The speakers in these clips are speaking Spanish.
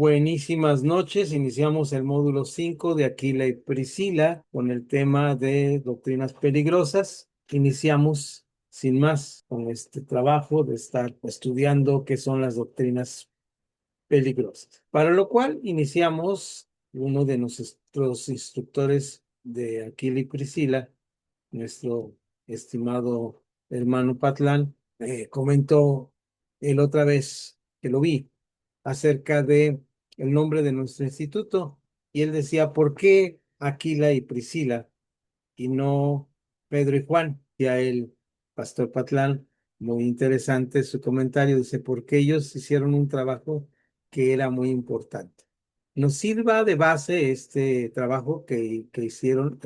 Buenísimas noches. Iniciamos el módulo 5 de Aquila y Priscila con el tema de doctrinas peligrosas. Iniciamos sin más con este trabajo de estar estudiando qué son las doctrinas peligrosas. Para lo cual iniciamos uno de nuestros instructores de Aquila y Priscila, nuestro estimado hermano Patlán, comentó el otra vez que lo vi acerca de el nombre de nuestro instituto y él decía, ¿por qué Aquila y Priscila y no Pedro y Juan? Y a el pastor Patlán, muy interesante su comentario, dice, porque ellos hicieron un trabajo que era muy importante. Nos sirva de base este trabajo que hicieron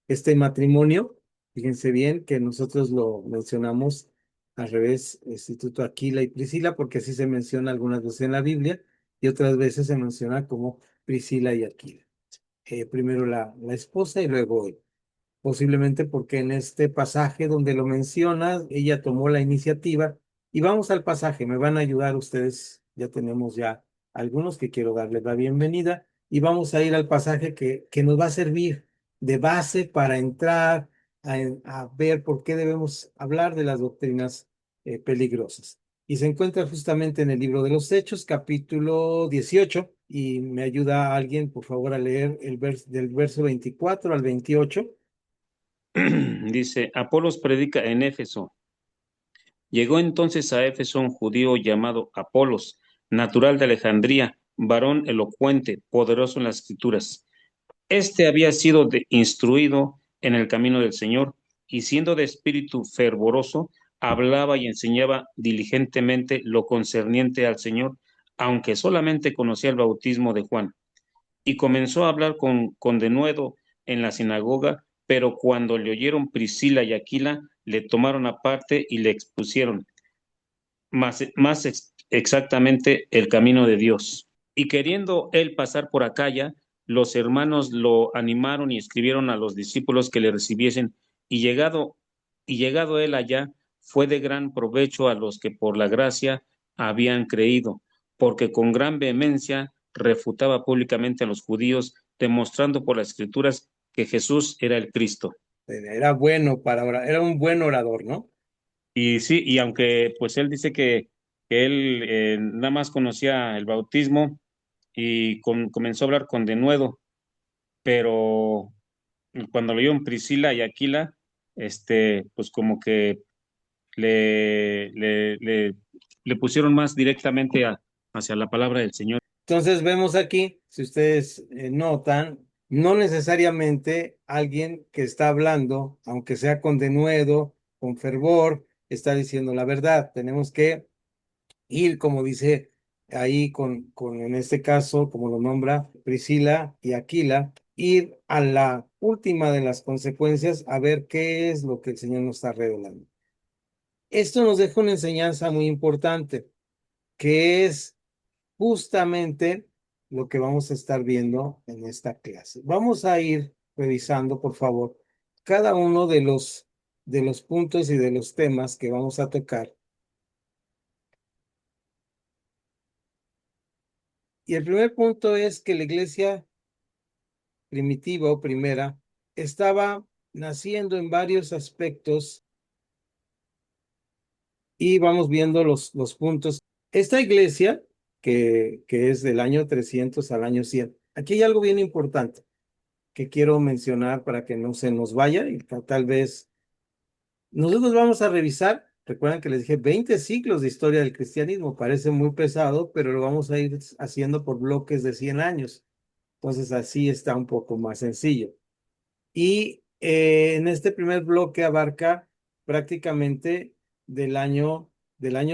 este matrimonio. Fíjense bien que nosotros lo mencionamos al revés, Instituto Aquila y Priscila, porque así se menciona algunas veces en la Biblia y otras veces se menciona como Priscila y Aquila. Primero la esposa y luego él. Posiblemente porque en este pasaje donde lo mencionas, ella tomó la iniciativa. Y vamos al pasaje, me van a ayudar ustedes, ya tenemos ya algunos que quiero darles la bienvenida, y vamos a ir al pasaje que nos va a servir de base para entrar a ver por qué debemos hablar de las doctrinas peligrosas. Y se encuentra justamente en el libro de los Hechos, capítulo 18, y me ayuda alguien, por favor, a leer del verso 24 al 28. Dice, Apolos predica en Éfeso. Llegó entonces a Éfeso un judío llamado Apolos, natural de Alejandría, varón elocuente, poderoso en las escrituras. Este había sido instruido en el camino del Señor, y siendo de espíritu fervoroso, hablaba y enseñaba diligentemente lo concerniente al Señor, aunque solamente conocía el bautismo de Juan. Y comenzó a hablar con denuedo en la sinagoga, pero cuando le oyeron Priscila y Aquila, le tomaron aparte y le expusieron más exactamente el camino de Dios. Y queriendo él pasar por Acaya, los hermanos lo animaron y escribieron a los discípulos que le recibiesen, y llegado él allá, fue de gran provecho a los que por la gracia habían creído, porque con gran vehemencia refutaba públicamente a los judíos, demostrando por las escrituras que Jesús era el Cristo. Era bueno para orar, era un buen orador, ¿no? Y sí, y aunque pues él dice que él nada más conocía el bautismo y comenzó a hablar con denuedo, pero cuando lo vieron Priscila y Aquila, pues como que le, le, le, le pusieron más directamente hacia la palabra del Señor. Entonces vemos aquí, si ustedes notan, no necesariamente alguien que está hablando, aunque sea con denuedo, con fervor, está diciendo la verdad. Tenemos que ir, como dice ahí, en este caso, como lo nombra Priscila y Aquila, ir a la última de las consecuencias a ver qué es lo que el Señor nos está revelando. Esto nos deja una enseñanza muy importante, que es justamente lo que vamos a estar viendo en esta clase. Vamos a ir revisando, por favor, cada uno de los puntos y de los temas que vamos a tocar. Y el primer punto es que la iglesia primitiva o primera estaba naciendo en varios aspectos y vamos viendo los puntos. Esta iglesia, que es del año 300 al año 100, aquí hay algo bien importante que quiero mencionar para que no se nos vaya y tal vez nosotros vamos a revisar. Recuerden que les dije 20 siglos de historia del cristianismo, parece muy pesado, pero lo vamos a ir haciendo por bloques de 100 años. Entonces así está un poco más sencillo. Y en este primer bloque abarca prácticamente del año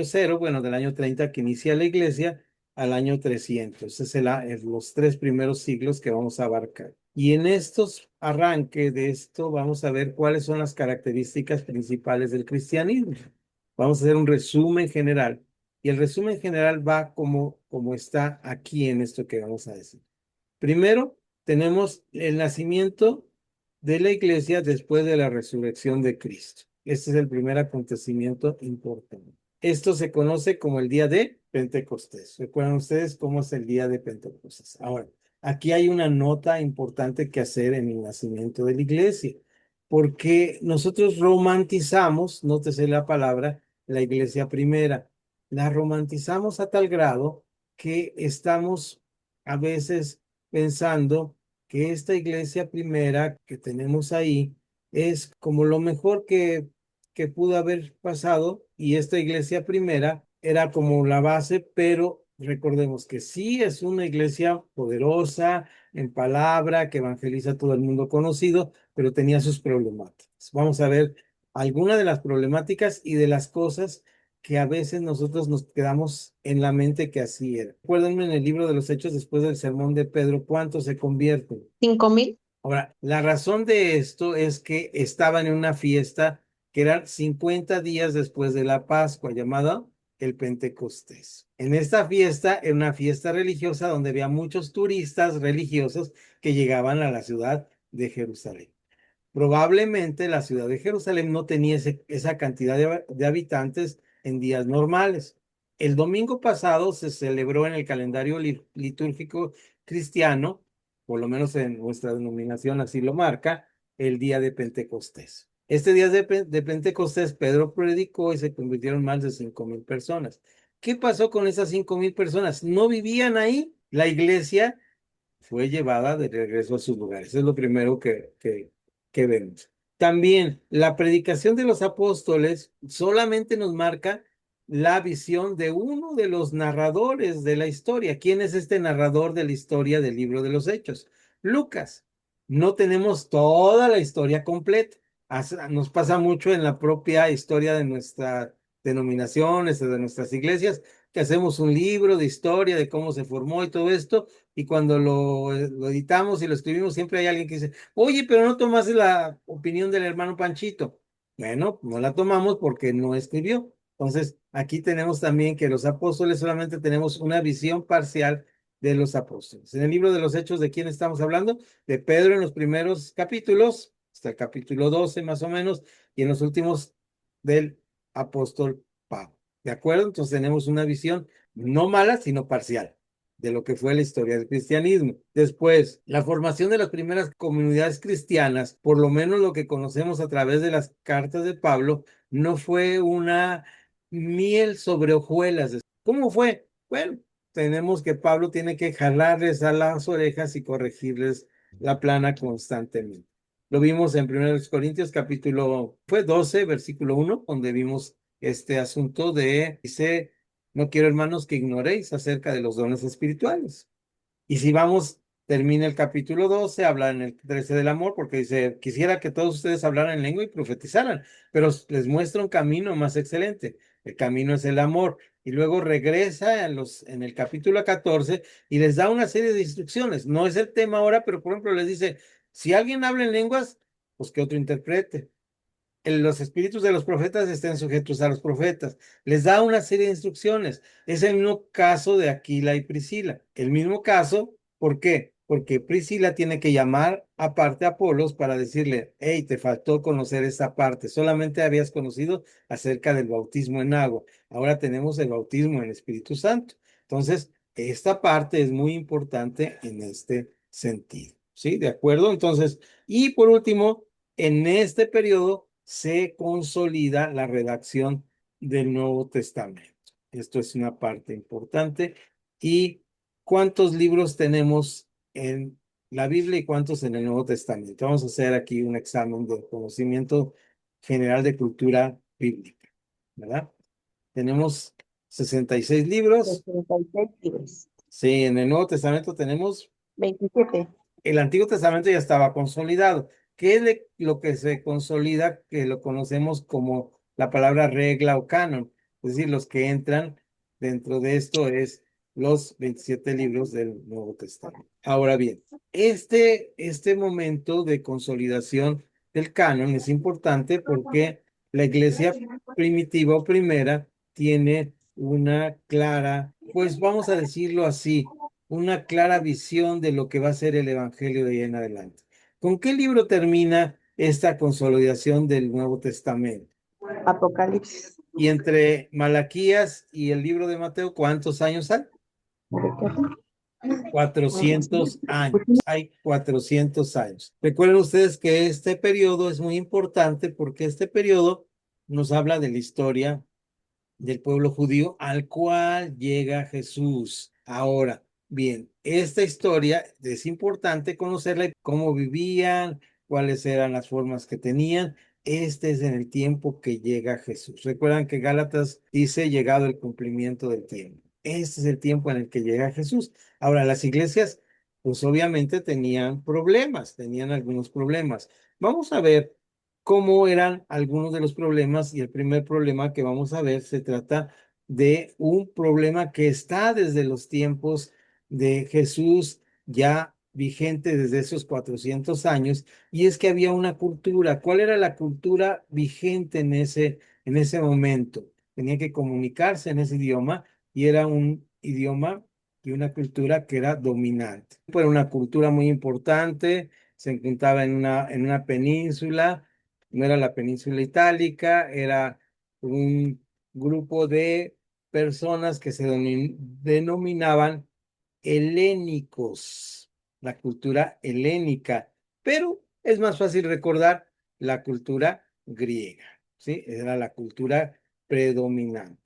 cero, bueno, del año 30 que inicia la iglesia, al año 300. Es los 3 primeros siglos que vamos a abarcar. Y en estos arranques de esto vamos a ver cuáles son las características principales del cristianismo. Vamos a hacer un resumen general. Y el resumen general va como está aquí en esto que vamos a decir. Primero, tenemos el nacimiento de la iglesia después de la resurrección de Cristo. Este es el primer acontecimiento importante. Esto se conoce como el día de Pentecostés. ¿Recuerdan ustedes cómo es el día de Pentecostés? Ahora, aquí hay una nota importante que hacer en el nacimiento de la iglesia, porque nosotros romantizamos, nótese la palabra, la iglesia primera. La romantizamos a tal grado que estamos a veces pensando que esta iglesia primera que tenemos ahí es como lo mejor que pudo haber pasado, y esta iglesia primera era como la base, pero recordemos que sí es una iglesia poderosa en palabra, que evangeliza a todo el mundo conocido, pero tenía sus problemáticas. Vamos a ver algunas de las problemáticas y de las cosas que a veces nosotros nos quedamos en la mente que así era. Acuérdenme en el libro de los Hechos, después del sermón de Pedro, ¿cuántos se convierten? 5,000. Ahora, la razón de esto es que estaban en una fiesta que eran 50 días después de la Pascua, llamada el Pentecostés. En esta fiesta era una fiesta religiosa donde había muchos turistas religiosos que llegaban a la ciudad de Jerusalén. Probablemente la ciudad de Jerusalén no tenía esa cantidad de habitantes en días normales. El domingo pasado se celebró en el calendario litúrgico cristiano, por lo menos en nuestra denominación así lo marca, el día de Pentecostés. Este día de Pentecostés, Pedro predicó y se convirtieron más de 5,000 personas. ¿Qué pasó con esas 5,000 personas? ¿No vivían ahí? La iglesia fue llevada de regreso a sus lugares. Eso es lo primero que vemos. También la predicación de los apóstoles solamente nos marca la visión de uno de los narradores de la historia. ¿Quién es este narrador de la historia del libro de los Hechos? Lucas. No tenemos toda la historia completa. Nos pasa mucho en la propia historia de nuestras denominaciones, de nuestras iglesias, que hacemos un libro de historia de cómo se formó y todo esto, y cuando lo editamos y lo escribimos, siempre hay alguien que dice, oye, pero no tomaste la opinión del hermano Panchito. Bueno, no la tomamos porque no escribió. Entonces, aquí tenemos también que los apóstoles solamente tenemos una visión parcial de los apóstoles. En el libro de los Hechos, ¿de quién estamos hablando? De Pedro en los primeros capítulos, hasta el capítulo 12 más o menos, y en los últimos del apóstol Pablo. ¿De acuerdo? Entonces tenemos una visión no mala, sino parcial de lo que fue la historia del cristianismo. Después, la formación de las primeras comunidades cristianas, por lo menos lo que conocemos a través de las cartas de Pablo, no fue una miel sobre hojuelas. ¿Cómo fue? Bueno, tenemos que Pablo tiene que jalarles a las orejas y corregirles la plana constantemente. Lo vimos en 1 Corintios capítulo, fue 12, versículo 1, donde vimos este asunto dice, no quiero, hermanos, que ignoréis acerca de los dones espirituales. Y si vamos, termina el capítulo 12, habla en el 13 del amor, porque dice, quisiera que todos ustedes hablaran en lengua y profetizaran, pero les muestra un camino más excelente. El camino es el amor. Y luego regresa en el capítulo 14 y les da una serie de instrucciones. No es el tema ahora, pero por ejemplo les dice, si alguien habla en lenguas, pues que otro interprete. Los espíritus de los profetas estén sujetos a los profetas. Les da una serie de instrucciones. Es el mismo caso de Aquila y Priscila. El mismo caso, ¿por qué? Porque Priscila tiene que llamar aparte a Apolos para decirle, hey, te faltó conocer esta parte. Solamente habías conocido acerca del bautismo en agua. Ahora tenemos el bautismo en el Espíritu Santo. Entonces, esta parte es muy importante en este sentido. ¿Sí? ¿De acuerdo? Entonces, y por último, en este periodo se consolida la redacción del Nuevo Testamento. Esto es una parte importante. ¿Y cuántos libros tenemos en la Biblia y cuántos en el Nuevo Testamento? Vamos a hacer aquí un examen de conocimiento general de cultura bíblica, ¿verdad? Tenemos 66 libros. 66 libros. Sí, en el Nuevo Testamento tenemos 27. el Antiguo Testamento ya estaba consolidado. ¿Qué es lo que se consolida? Que lo conocemos como la palabra regla o canon. Es decir, los que entran dentro de esto es los 27 libros del Nuevo Testamento. Ahora bien, este momento de consolidación del canon es importante porque la iglesia primitiva o primera tiene una clara, pues vamos a decirlo así, una clara visión de lo que va a ser el Evangelio de ahí en adelante. ¿Con qué libro termina esta consolidación del Nuevo Testamento? Apocalipsis. Y entre Malaquías y el libro de Mateo, ¿cuántos años hay? 400 años. Hay 400 años. Recuerden ustedes que este periodo es muy importante porque este periodo nos habla de la historia del pueblo judío al cual llega Jesús. Ahora, bien, esta historia es importante conocerla, cómo vivían, cuáles eran las formas que tenían. Este es en el tiempo que llega Jesús. Recuerdan que Gálatas dice llegado el cumplimiento del tiempo. Este es el tiempo en el que llega Jesús. Ahora, las iglesias, pues obviamente tenían problemas, tenían algunos problemas. Vamos a ver cómo eran algunos de los problemas y el primer problema que vamos a ver se trata de un problema que está desde los tiempos de Jesús ya vigente desde esos 400 años y es que había una cultura. ¿Cuál era la cultura vigente en ese momento? Tenía que comunicarse en ese idioma y era un idioma y una cultura que era dominante. Era una cultura muy importante, se encontraba en una península, no era la península itálica, era un grupo de personas que se denominaban helénicos, la cultura helénica, pero es más fácil recordar la cultura griega, ¿sí? Era la cultura predominante.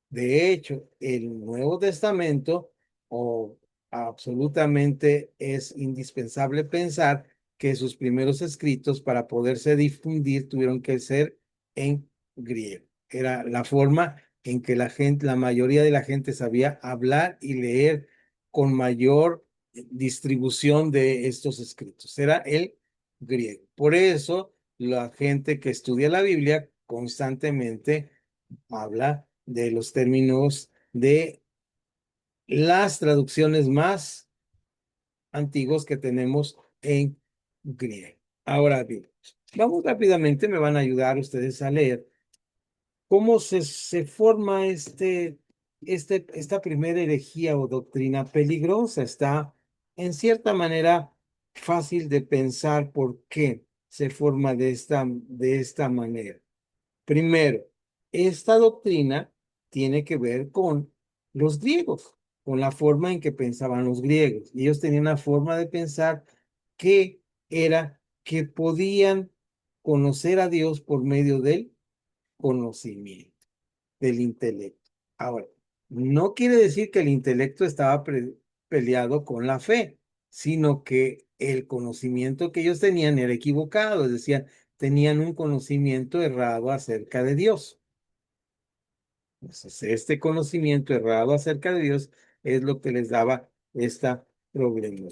De hecho, el Nuevo Testamento, o absolutamente es indispensable pensar que sus primeros escritos para poderse difundir tuvieron que ser en griego. Era la forma en que la gente, la mayoría de la gente sabía hablar y leer con mayor distribución de estos escritos. Era el griego. Por eso la gente que estudia la Biblia constantemente habla de los términos de las traducciones más antiguos que tenemos en griego. Ahora bien, vamos rápidamente, me van a ayudar ustedes a leer cómo se forma esta primera herejía o doctrina peligrosa. Está en cierta manera fácil de pensar por qué se forma de esta manera. Primero, esta doctrina tiene que ver con los griegos, con la forma en que pensaban los griegos. Y ellos tenían una forma de pensar que era que podían conocer a Dios por medio del conocimiento, del intelecto. Ahora, no quiere decir que el intelecto estaba peleado con la fe, sino que el conocimiento que ellos tenían era equivocado, es decir, tenían un conocimiento errado acerca de Dios. Entonces, este conocimiento errado acerca de Dios es lo que les daba esta problema.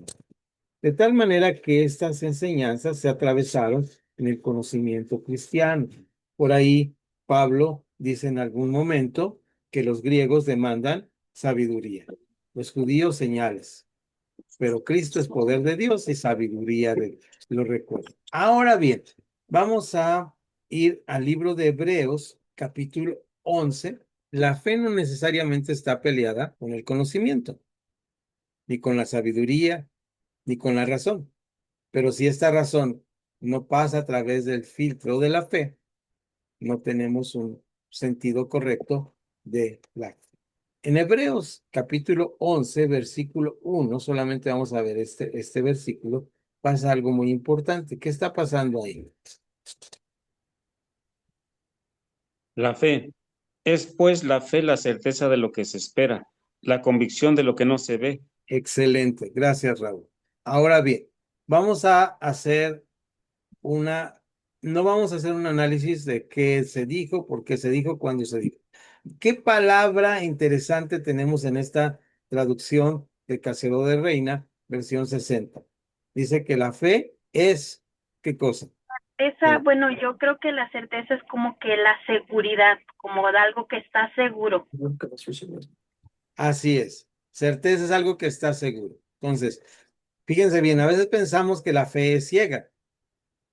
De tal manera que estas enseñanzas se atravesaron en el conocimiento cristiano. Por ahí Pablo dice en algún momento que los griegos demandan sabiduría, los judíos señales, pero Cristo es poder de Dios y sabiduría de Dios. Lo recuerdo. Ahora bien, vamos a ir al libro de Hebreos, capítulo 11. La fe no necesariamente está peleada con el conocimiento, ni con la sabiduría, ni con la razón. Pero si esta razón no pasa a través del filtro de la fe, no tenemos un sentido correcto de la fe. En Hebreos capítulo 11, versículo 1, solamente vamos a ver este versículo, pasa algo muy importante. ¿Qué está pasando ahí? La fe. Es pues la fe la certeza de lo que se espera, la convicción de lo que no se ve. Excelente, gracias Raúl. Ahora bien, vamos a hacer una, no vamos a hacer un análisis de qué se dijo, por qué se dijo, cuándo se dijo. ¿Qué palabra interesante tenemos en esta traducción de Casero de Reina, versión 60? Dice que la fe es, ¿qué cosa? Bueno, yo creo que la certeza es como que la seguridad, como de algo que está seguro. Así es. Certeza es algo que está seguro. Entonces, fíjense bien, a veces pensamos que la fe es ciega.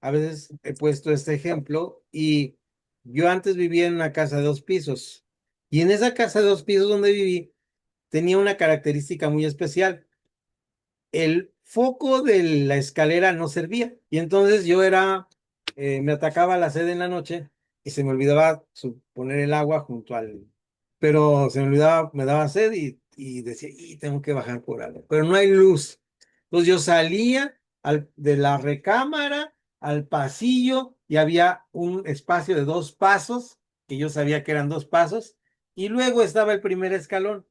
A veces he puesto este ejemplo y yo antes vivía en una casa de 2 pisos y en esa casa de 2 pisos donde viví tenía una característica muy especial. El foco de la escalera no servía y entonces me atacaba la sed en la noche y se me olvidaba poner el agua junto al... Pero se me olvidaba, me daba sed y decía, y tengo que bajar por algo. Pero no hay luz. Entonces yo salía de la recámara al pasillo y había un espacio de 2 pasos, que yo sabía que eran 2 pasos, y luego estaba el primer escalón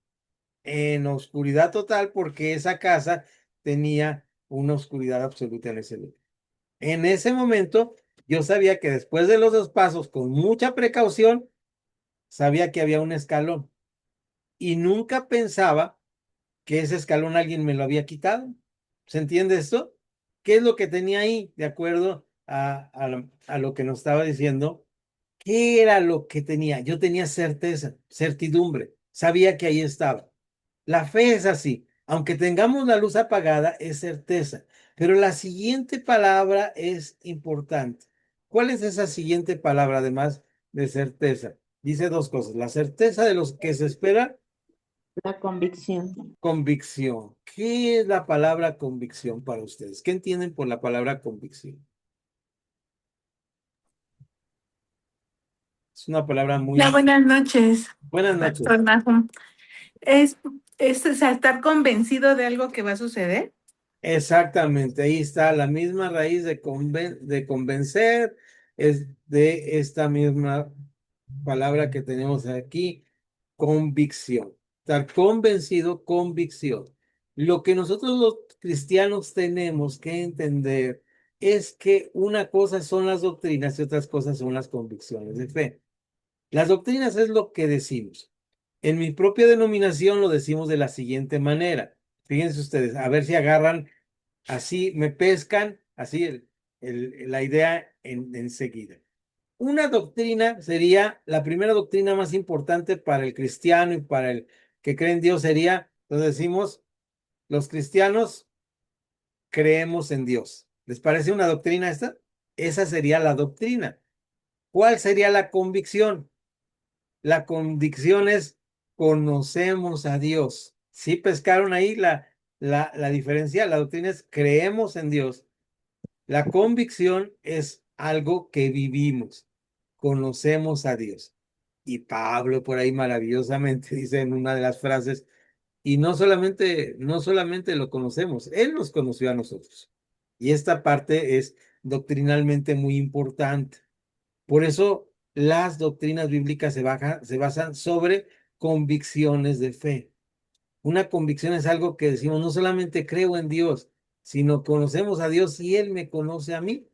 en oscuridad total porque esa casa tenía una oscuridad absoluta en ese lugar. En ese momento, yo sabía que después de los 2 pasos, con mucha precaución, sabía que había un escalón y nunca pensaba que ese escalón alguien me lo había quitado. ¿Se entiende esto? ¿Qué es lo que tenía ahí? De acuerdo a lo que nos estaba diciendo, ¿qué era lo que tenía? Yo tenía certeza, certidumbre, sabía que ahí estaba. La fe es así, aunque tengamos la luz apagada, es certeza. Pero la siguiente palabra es importante. ¿Cuál es esa siguiente palabra, además de certeza? Dice 2 cosas. La certeza de los que se espera, La convicción. convicción. ¿Qué es la palabra convicción para ustedes? ¿Qué entienden por la palabra convicción? Es una palabra Hola, muy... buenas noches, Buenas Pastor noches. Nahum. ¿Es, es o sea, estar convencido de algo que va a suceder? Exactamente, ahí está la misma raíz de convencer, es de esta misma palabra que tenemos aquí, convicción. Estar convencido, convicción. Lo que nosotros los cristianos tenemos que entender es que una cosa son las doctrinas y otras cosas son las convicciones de fe. Las doctrinas es lo que decimos. En mi propia denominación lo decimos de la siguiente manera. Fíjense ustedes, a ver si agarran así, me pescan, así la idea enseguida. Una doctrina sería, la primera doctrina más importante para el cristiano y para el que cree en Dios sería, lo decimos, los cristianos creemos en Dios. ¿Les parece una doctrina esta? Esa sería la doctrina. ¿Cuál sería la convicción? La convicción es conocemos a Dios. ¿Sí pescaron ahí la diferencia? La doctrina es creemos en Dios. La convicción es algo que vivimos, conocemos a Dios. Y Pablo por ahí maravillosamente dice en una de las frases, y no solamente lo conocemos, Él nos conoció a nosotros. Y esta parte es doctrinalmente muy importante. Por eso las doctrinas bíblicas se basan sobre convicciones de fe. Una convicción es algo que decimos, no solamente creo en Dios, sino conocemos a Dios y Él me conoce a mí.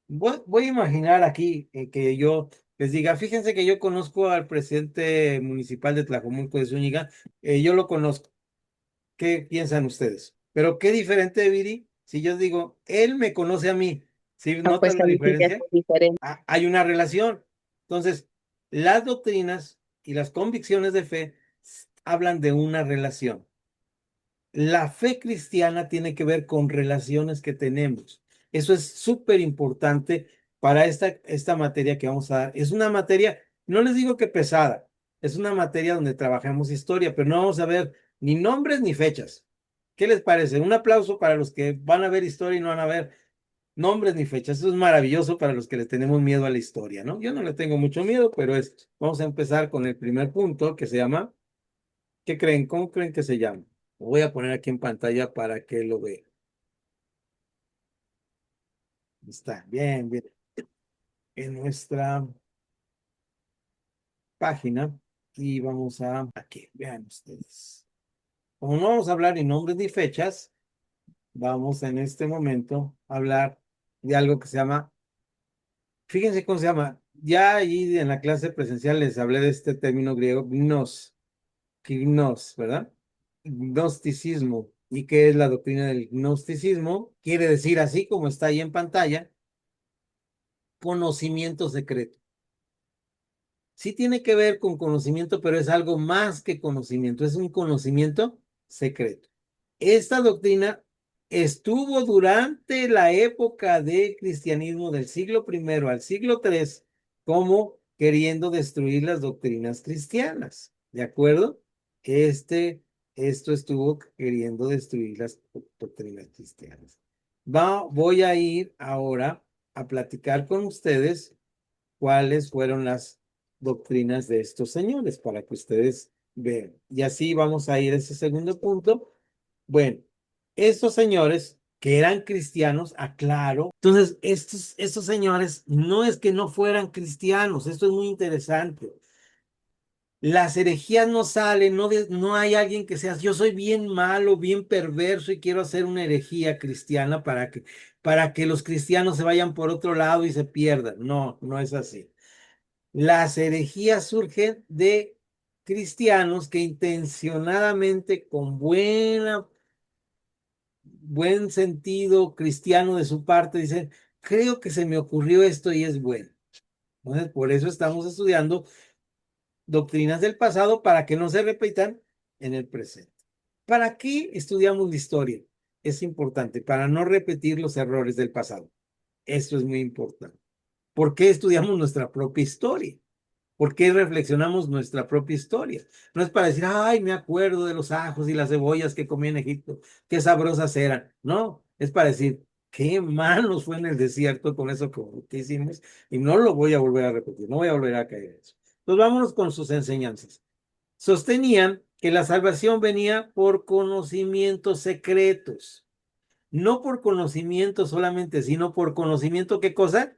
Voy a imaginar aquí que yo les diga, fíjense que yo conozco al presidente municipal de Tlajomulco de Zúñiga, yo lo conozco. ¿Qué piensan ustedes? Pero qué diferente, Viri, si yo digo, él me conoce a mí. ¿Sí No, pues notan la ahí sí ya es diferencia? muy diferente. Hay una relación. Entonces, las doctrinas y las convicciones de fe hablan de una relación. La fe cristiana tiene que ver con relaciones que tenemos. Eso es súper importante para esta materia que vamos a dar. Es una materia, no les digo que pesada, es una materia donde trabajamos historia, pero no vamos a ver ni nombres ni fechas. ¿Qué les parece? Un aplauso para los que van a ver historia y no van a ver nombres ni fechas. Eso es maravilloso para los que le tenemos miedo a la historia, ¿no? Yo no le tengo mucho miedo, pero vamos a empezar con el primer punto que se llama, ¿qué creen? ¿Cómo creen que se llama? Lo voy a poner aquí en pantalla para que lo vean. Está bien, bien. En nuestra página y vamos a aquí, vean ustedes. Como no vamos a hablar ni nombres ni fechas, vamos en este momento a hablar de algo que se llama, fíjense cómo se llama, ya allí en la clase presencial les hablé de este término griego, gnos, ¿verdad? Gnosticismo. ¿Y qué es la doctrina del gnosticismo? Quiere decir, así como está ahí en pantalla, conocimiento secreto. Sí tiene que ver con conocimiento, pero es algo más que conocimiento, es un conocimiento secreto. Esta doctrina estuvo durante la época del cristianismo del siglo I al siglo III como queriendo destruir las doctrinas cristianas, ¿de acuerdo? Esto estuvo queriendo destruir las doctrinas cristianas. Voy a ir ahora a platicar con ustedes cuáles fueron las doctrinas de estos señores para que ustedes vean. Y así vamos a ir a ese segundo punto. Bueno, estos señores que eran cristianos, aclaro. Entonces, estos señores no es que no fueran cristianos, esto es muy interesante. Las herejías no salen, no hay alguien que sea, yo soy bien malo, bien perverso y quiero hacer una herejía cristiana para que los cristianos se vayan por otro lado y se pierdan. No, no es así. Las herejías surgen de cristianos que intencionadamente, con buen sentido cristiano de su parte, dicen, creo que se me ocurrió esto y es bueno. Entonces, por eso estamos estudiando doctrinas del pasado para que no se repitan en el presente. ¿Para qué estudiamos la historia? Es importante, para no repetir los errores del pasado. Esto es muy importante. ¿Por qué estudiamos nuestra propia historia? ¿Por qué reflexionamos nuestra propia historia? No es para decir, ay, me acuerdo de los ajos y las cebollas que comí en Egipto, qué sabrosas eran. No, es para decir, qué malos fue en el desierto con eso que hicimos y no lo voy a volver a repetir, no voy a volver a caer en eso. Entonces vámonos con sus enseñanzas. Sostenían que la salvación venía por conocimientos secretos. No por conocimiento solamente, sino por conocimiento, ¿qué cosa?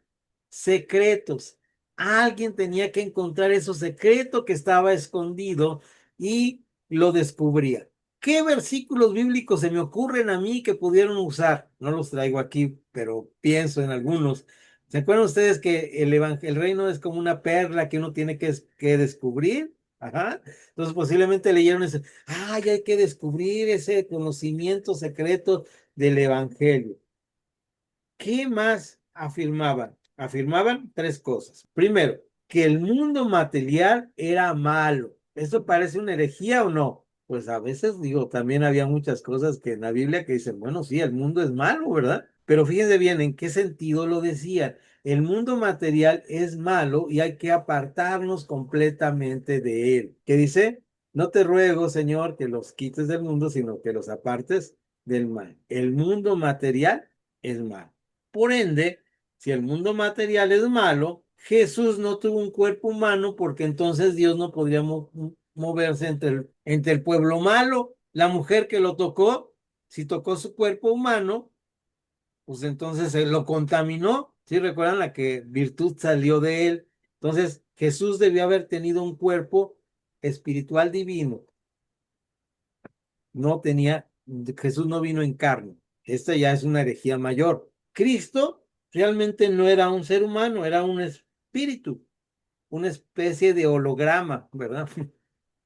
Secretos. Alguien tenía que encontrar eso secreto que estaba escondido y lo descubría. ¿Qué versículos bíblicos se me ocurren a mí que pudieron usar? No los traigo aquí, pero pienso en algunos. ¿Se acuerdan ustedes que el reino es como una perla que uno tiene que descubrir? Ajá. Entonces posiblemente leyeron eso. Ay, hay que descubrir ese conocimiento secreto del Evangelio. ¿Qué más afirmaban? Afirmaban tres cosas. Primero, que el mundo material era malo. ¿Esto parece una herejía o no? Pues a veces digo, también había muchas cosas que en la Biblia que dicen, bueno, sí, el mundo es malo, ¿verdad? Pero fíjense bien en qué sentido lo decían. El mundo material es malo y hay que apartarnos completamente de él. ¿Qué dice? No te ruego, Señor, que los quites del mundo, sino que los apartes del mal. El mundo material es malo. Por ende, si el mundo material es malo, Jesús no tuvo un cuerpo humano porque entonces Dios no podría moverse entre el pueblo malo. La mujer que lo tocó, si tocó su cuerpo humano, pues entonces se lo contaminó. ¿Sí recuerdan la que virtud salió de él? Entonces Jesús debió haber tenido un cuerpo espiritual divino. No tenía, Jesús no vino en carne. Esta ya es una herejía mayor. Cristo realmente no era un ser humano, era un espíritu, una especie de holograma, ¿verdad?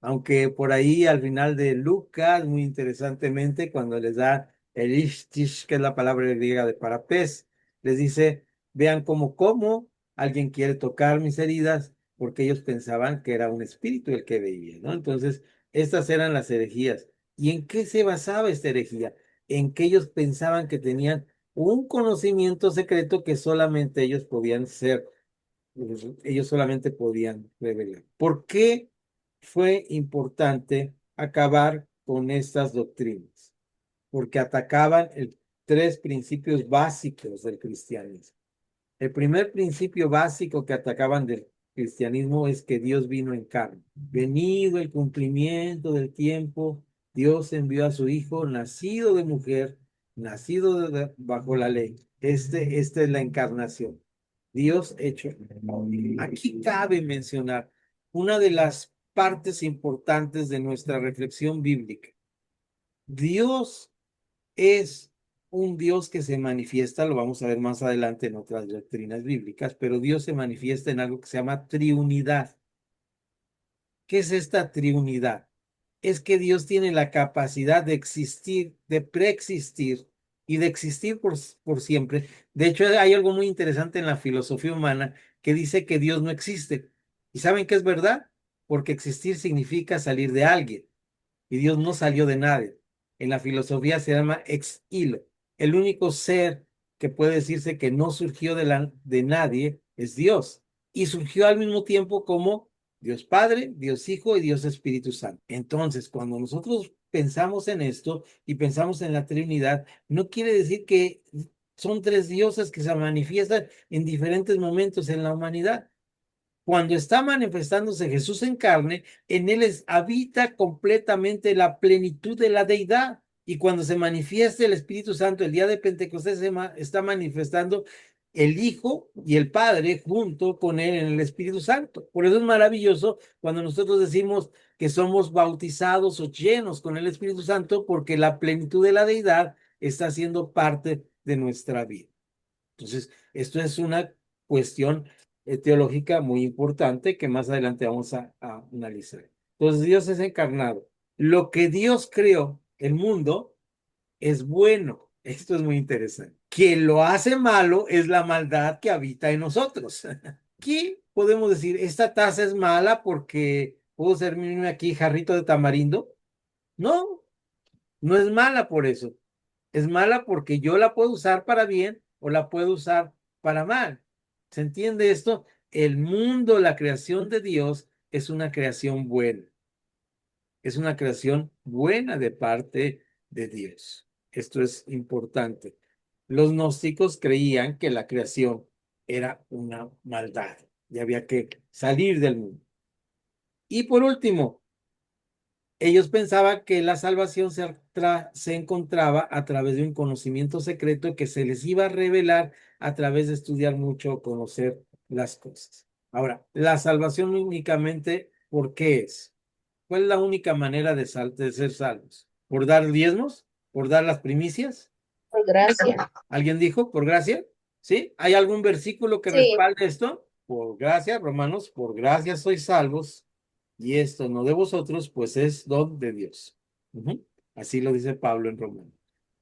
Aunque por ahí al final de Lucas, muy interesantemente, cuando les da el ishtish, que es la palabra griega de parapés, les dice, vean cómo alguien quiere tocar mis heridas, porque ellos pensaban que era un espíritu el que veía, ¿no? Entonces, estas eran las herejías. ¿Y en qué se basaba esta herejía? En que ellos pensaban que tenían un conocimiento secreto que solamente ellos solamente podían revelar. ¿Por qué fue importante acabar con estas doctrinas? Porque atacaban tres principios básicos del cristianismo. El primer principio básico que atacaban del cristianismo es que Dios vino en carne. Venido el cumplimiento del tiempo, Dios envió a su Hijo, nacido de mujer, nacido bajo la ley. Esta es la encarnación. Dios hecho. Aquí cabe mencionar una de las partes importantes de nuestra reflexión bíblica. Dios es un Dios que se manifiesta, lo vamos a ver más adelante en otras doctrinas bíblicas, pero Dios se manifiesta en algo que se llama triunidad. ¿Qué es esta triunidad? Es que Dios tiene la capacidad de existir, de preexistir y de existir por siempre. De hecho, hay algo muy interesante en la filosofía humana que dice que Dios no existe. ¿Y saben qué es verdad? Porque existir significa salir de alguien y Dios no salió de nadie. En la filosofía se llama ex nihilo. El único ser que puede decirse que no surgió de nadie es Dios y surgió al mismo tiempo como Dios Padre, Dios Hijo y Dios Espíritu Santo. Entonces, cuando nosotros pensamos en esto y pensamos en la Trinidad, no quiere decir que son tres dioses que se manifiestan en diferentes momentos en la humanidad. Cuando está manifestándose Jesús en carne, en él habita completamente la plenitud de la deidad. Y cuando se manifiesta el Espíritu Santo el día de Pentecostés, está manifestando el Hijo y el Padre junto con él en el Espíritu Santo. Por eso es maravilloso cuando nosotros decimos que somos bautizados o llenos con el Espíritu Santo, porque la plenitud de la deidad está siendo parte de nuestra vida. Entonces, esto es una cuestión teológica muy importante que más adelante vamos a analizar. Entonces, Dios es encarnado. Lo que Dios creó, el mundo, es bueno. Esto es muy interesante. Quien lo hace malo es la maldad que habita en nosotros. ¿Qué podemos decir? Esta taza es mala porque puedo servirme aquí jarrito de tamarindo. No, no es mala por eso. Es mala porque yo la puedo usar para bien o la puedo usar para mal. ¿Se entiende esto? El mundo, la creación de Dios, es una creación buena. Es una creación buena de parte de Dios. Esto es importante. Los gnósticos creían que la creación era una maldad y había que salir del mundo. Y por último, ellos pensaban que la salvación se encontraba a través de un conocimiento secreto que se les iba a revelar a través de estudiar mucho o conocer las cosas. Ahora, la salvación únicamente, ¿por qué es? ¿Cuál es la única manera de ser salvos? ¿Por dar diezmos? ¿Por dar las primicias? Por gracia. ¿Alguien dijo por gracia? ¿Sí? ¿Hay algún versículo que Sí. respalde esto? Por gracia, Romanos, por gracia sois salvos, y esto no de vosotros, pues es don de Dios. Así lo dice Pablo en Romanos.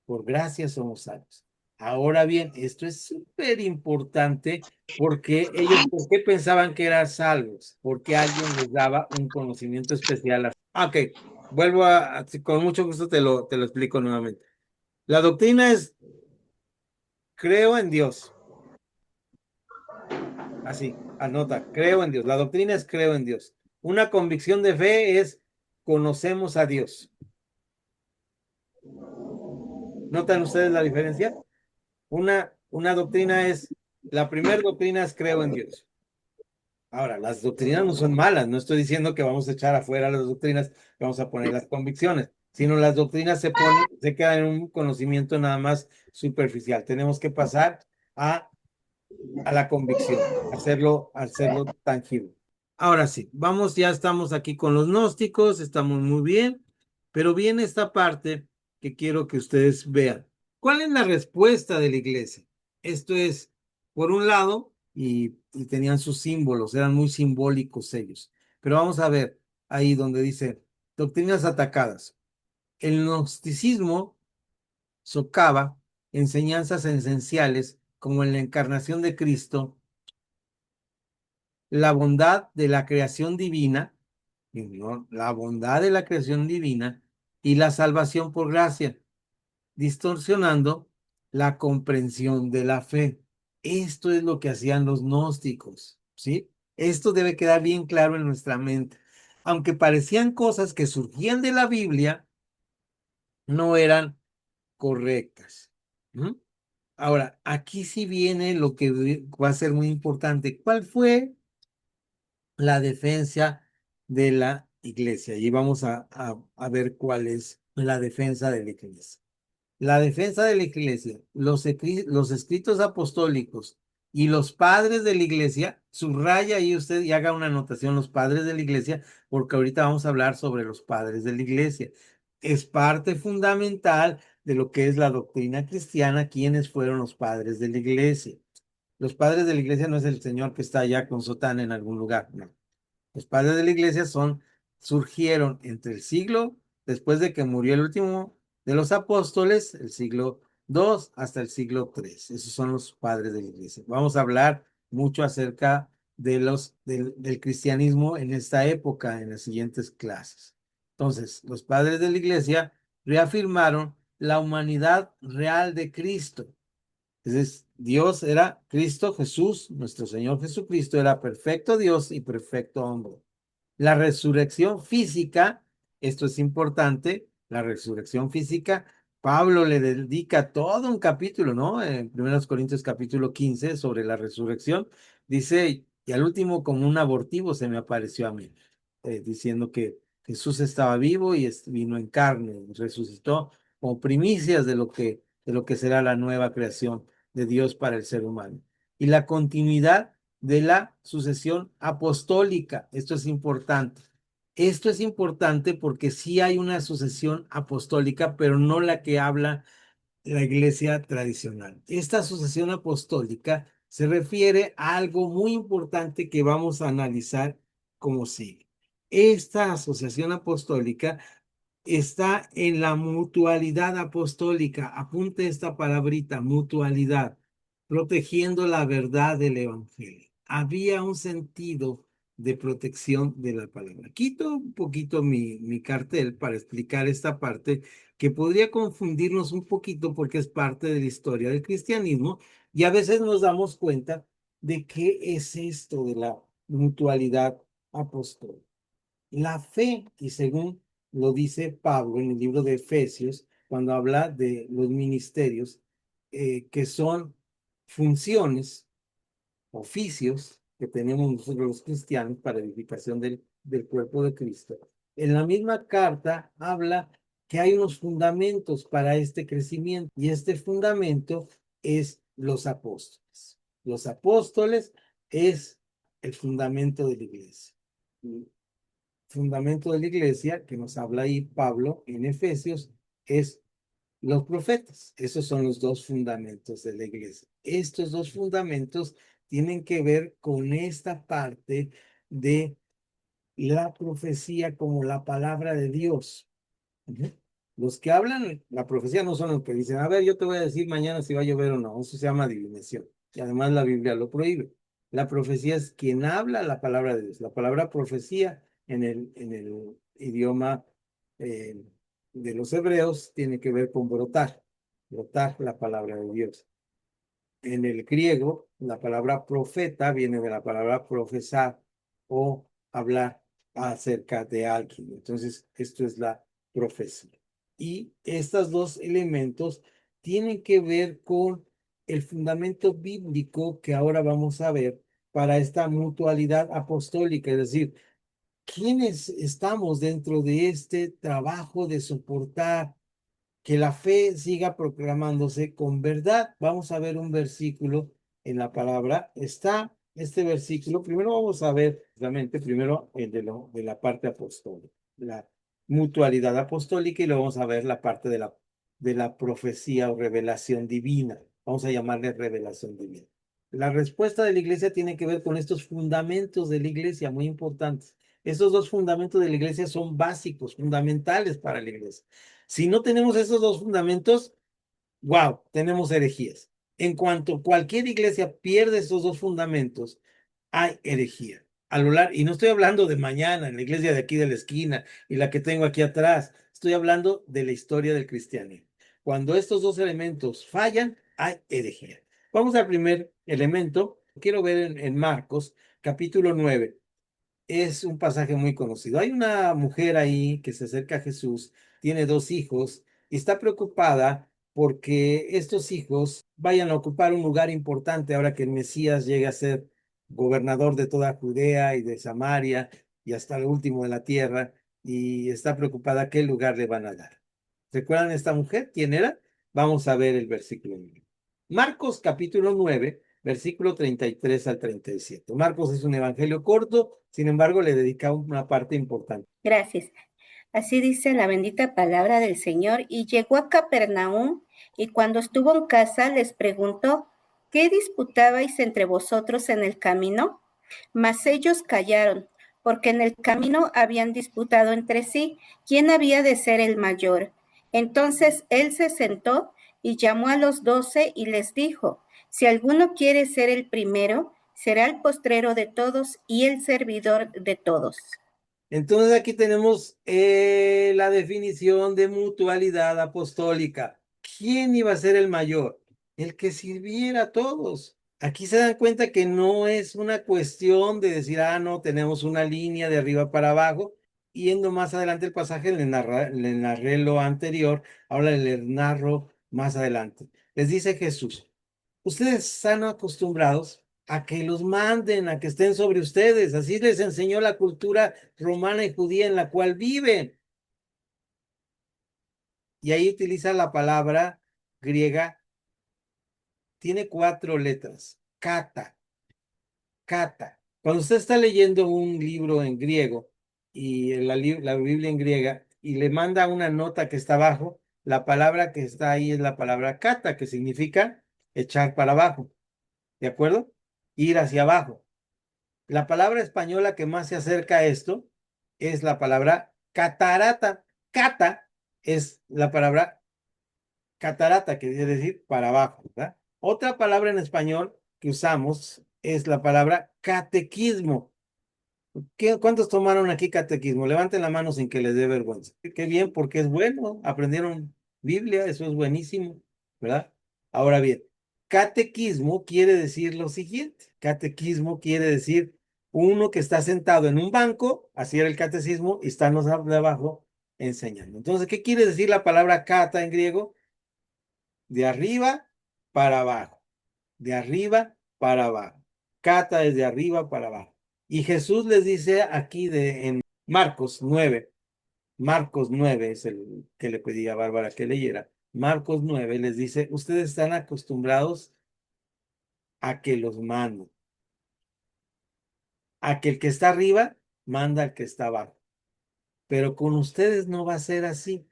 Por gracia somos salvos. Ahora bien, esto es súper importante porque ellos, ¿por qué pensaban que eran salvos? Porque alguien les daba un conocimiento especial. Ok, vuelvo con mucho gusto te lo explico nuevamente. La doctrina es, creo en Dios. Así, anota, creo en Dios. La doctrina es creo en Dios. Una convicción de fe es conocemos a Dios. ¿Notan ustedes la diferencia? Una doctrina es, la primera doctrina es creo en Dios. Ahora, las doctrinas no son malas, no estoy diciendo que vamos a echar afuera las doctrinas, vamos a poner las convicciones, sino las doctrinas se quedan en un conocimiento nada más superficial. Tenemos que pasar a la convicción, hacerlo tangible. Ahora sí, vamos, ya estamos aquí con los gnósticos, estamos muy bien, pero viene esta parte que quiero que ustedes vean. ¿Cuál es la respuesta de la iglesia? Esto es, por un lado, y tenían sus símbolos, eran muy simbólicos ellos, pero vamos a ver ahí donde dice doctrinas atacadas. El gnosticismo socava enseñanzas esenciales como en la encarnación de Cristo, la bondad de la creación divina, ¿no? La bondad de la creación divina y la salvación por gracia, distorsionando la comprensión de la fe. Esto es lo que hacían los gnósticos, ¿sí? Esto debe quedar bien claro en nuestra mente. Aunque parecían cosas que surgían de la Biblia, no eran correctas. ¿Mm? Ahora, aquí sí viene lo que va a ser muy importante. ¿Cuál fue la defensa de la iglesia? Y vamos a ver cuál es la defensa de la iglesia. La defensa de la iglesia, los escritos apostólicos y los padres de la iglesia, subraya ahí usted y haga una anotación, los padres de la iglesia, porque ahorita vamos a hablar sobre los padres de la iglesia. Es parte fundamental de lo que es la doctrina cristiana, quiénes fueron los padres de la iglesia. Los padres de la iglesia no es el señor que está allá con sotana en algún lugar, no. Los padres de la iglesia surgieron entre el siglo, después de que murió el último de los apóstoles, el siglo II hasta el siglo III. Esos son los padres de la iglesia. Vamos a hablar mucho acerca del cristianismo en esta época, en las siguientes clases. Entonces, los padres de la iglesia reafirmaron la humanidad real de Cristo. Entonces, Dios era Cristo Jesús, nuestro Señor Jesucristo era perfecto Dios y perfecto hombre. La resurrección física, esto es importante, la resurrección física, Pablo le dedica todo un capítulo, ¿no? En 1 Corintios capítulo 15 sobre la resurrección, dice, Y al último, como un abortivo, se me apareció a mí, diciendo que Jesús estaba vivo y vino en carne, y resucitó como primicias de lo que será la nueva creación de Dios para el ser humano. Y la continuidad de la sucesión apostólica. Esto es importante. Esto es importante porque sí hay una sucesión apostólica, pero no la que habla la iglesia tradicional. Esta sucesión apostólica se refiere a algo muy importante que vamos a analizar como sigue. Esta asociación apostólica está en la mutualidad apostólica. Apunte esta palabrita, mutualidad, protegiendo la verdad del evangelio. Había un sentido de protección de la palabra. Quito un poquito mi cartel para explicar esta parte que podría confundirnos un poquito porque es parte de la historia del cristianismo y a veces nos damos cuenta de qué es esto de la mutualidad apostólica. La fe, y según lo dice Pablo en el libro de Efesios, cuando habla de los ministerios, que son funciones, oficios que tenemos nosotros los cristianos para edificación del cuerpo de Cristo. En la misma carta habla que hay unos fundamentos para este crecimiento y este fundamento es los apóstoles. Los apóstoles es el fundamento de la iglesia. Fundamento de la iglesia que nos habla ahí Pablo en Efesios es los profetas. Esos son los dos fundamentos de la iglesia. Estos dos fundamentos tienen que ver con esta parte de la profecía como la palabra de Dios. Los que hablan la profecía no son los que dicen, a ver, yo te voy a decir mañana si va a llover o no. Eso se llama adivinación. Y además la Biblia lo prohíbe. La profecía es quien habla la palabra de Dios. La palabra profecía en el idioma de los hebreos tiene que ver con brotar. Brotar la palabra de Dios. En el griego, la palabra profeta viene de la palabra profesar o hablar acerca de alguien. Entonces, esto es la profecía. Y estos dos elementos tienen que ver con el fundamento bíblico que ahora vamos a ver para esta mutualidad apostólica, es decir, ¿quiénes estamos dentro de este trabajo de soportar que la fe siga proclamándose con verdad? Vamos a ver un versículo en la palabra. Está este versículo. Primero vamos a ver, realmente, primero el de la parte apostólica, la mutualidad apostólica, y luego vamos a ver la parte de la profecía o revelación divina. Vamos a llamarle revelación divina. La respuesta de la iglesia tiene que ver con estos fundamentos de la iglesia, muy importantes. Estos dos fundamentos de la iglesia son básicos, fundamentales para la iglesia. Si no tenemos esos dos fundamentos, wow, tenemos herejías. En cuanto cualquier iglesia pierde esos dos fundamentos, hay herejía. Y no estoy hablando de mañana en la iglesia de aquí de la esquina y la que tengo aquí atrás. Estoy hablando de la historia del cristianismo. Cuando estos dos elementos fallan, hay herejía. Vamos al primer elemento. Quiero ver en Marcos, capítulo 9. Es un pasaje muy conocido. Hay una mujer ahí que se acerca a Jesús, tiene dos hijos y está preocupada porque estos hijos vayan a ocupar un lugar importante ahora que el Mesías llegue a ser gobernador de toda Judea y de Samaria y hasta el último de la tierra, y está preocupada qué lugar le van a dar. ¿Recuerdan esta mujer? ¿Quién era? Vamos a ver el versículo 9. Marcos capítulo 9, versículo 33 al 37. Marcos es un evangelio corto, sin embargo, le dedica una parte importante. Gracias. Así dice la bendita palabra del Señor. Y llegó a Capernaum, y cuando estuvo en casa les preguntó, ¿qué disputabais entre vosotros en el camino? Mas ellos callaron, porque en el camino habían disputado entre sí quién había de ser el mayor. Entonces él se sentó y llamó a los 12 y les dijo, si alguno quiere ser el primero, será el postrero de todos y el servidor de todos. Entonces aquí tenemos la definición de mutualidad apostólica. ¿Quién iba a ser el mayor? El que sirviera a todos. Aquí se dan cuenta que no es una cuestión de decir, no, tenemos una línea de arriba para abajo. Yendo más adelante el pasaje, le narré lo anterior, ahora le narro más adelante. Les dice Jesús, ustedes están acostumbrados a que los manden, a que estén sobre ustedes. Así les enseñó la cultura romana y judía en la cual viven. Y ahí utiliza la palabra griega, tiene 4 letras, kata, kata. Cuando usted está leyendo un libro en griego y la Biblia en griega y le manda una nota que está abajo, la palabra que está ahí es la palabra kata, que significa echar para abajo, ¿de acuerdo? Ir hacia abajo. La palabra española que más se acerca a esto es la palabra catarata. Cata es la palabra catarata, que quiere decir para abajo, ¿verdad? Otra palabra en español que usamos es la palabra catequismo. ¿Cuántos tomaron aquí catequismo? Levanten la mano sin que les dé vergüenza. Qué bien, porque es bueno. Aprendieron Biblia, eso es buenísimo, ¿verdad? Ahora bien, catequismo quiere decir lo siguiente. Catequismo quiere decir uno que está sentado en un banco, así era el catecismo, y están los de abajo enseñando. Entonces, ¿qué quiere decir la palabra cata en griego? De arriba para abajo, de arriba para abajo. Cata es de arriba para abajo. Y Jesús les dice aquí en Marcos 9, Marcos 9 es el que le pedí a Bárbara que leyera. Marcos 9 les dice, ustedes están acostumbrados a que los manden, a que el que está arriba manda al que está abajo. Pero con ustedes no va a ser así.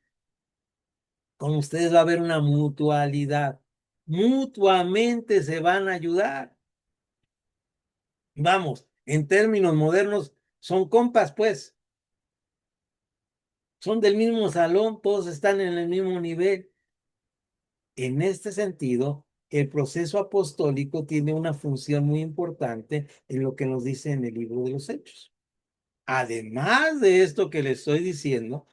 Con ustedes va a haber una mutualidad. Mutuamente se van a ayudar. Vamos, en términos modernos, son compas, pues. Son del mismo salón, todos están en el mismo nivel. En este sentido, el proceso apostólico tiene una función muy importante en lo que nos dice en el libro de los Hechos. Además de esto que les estoy diciendo,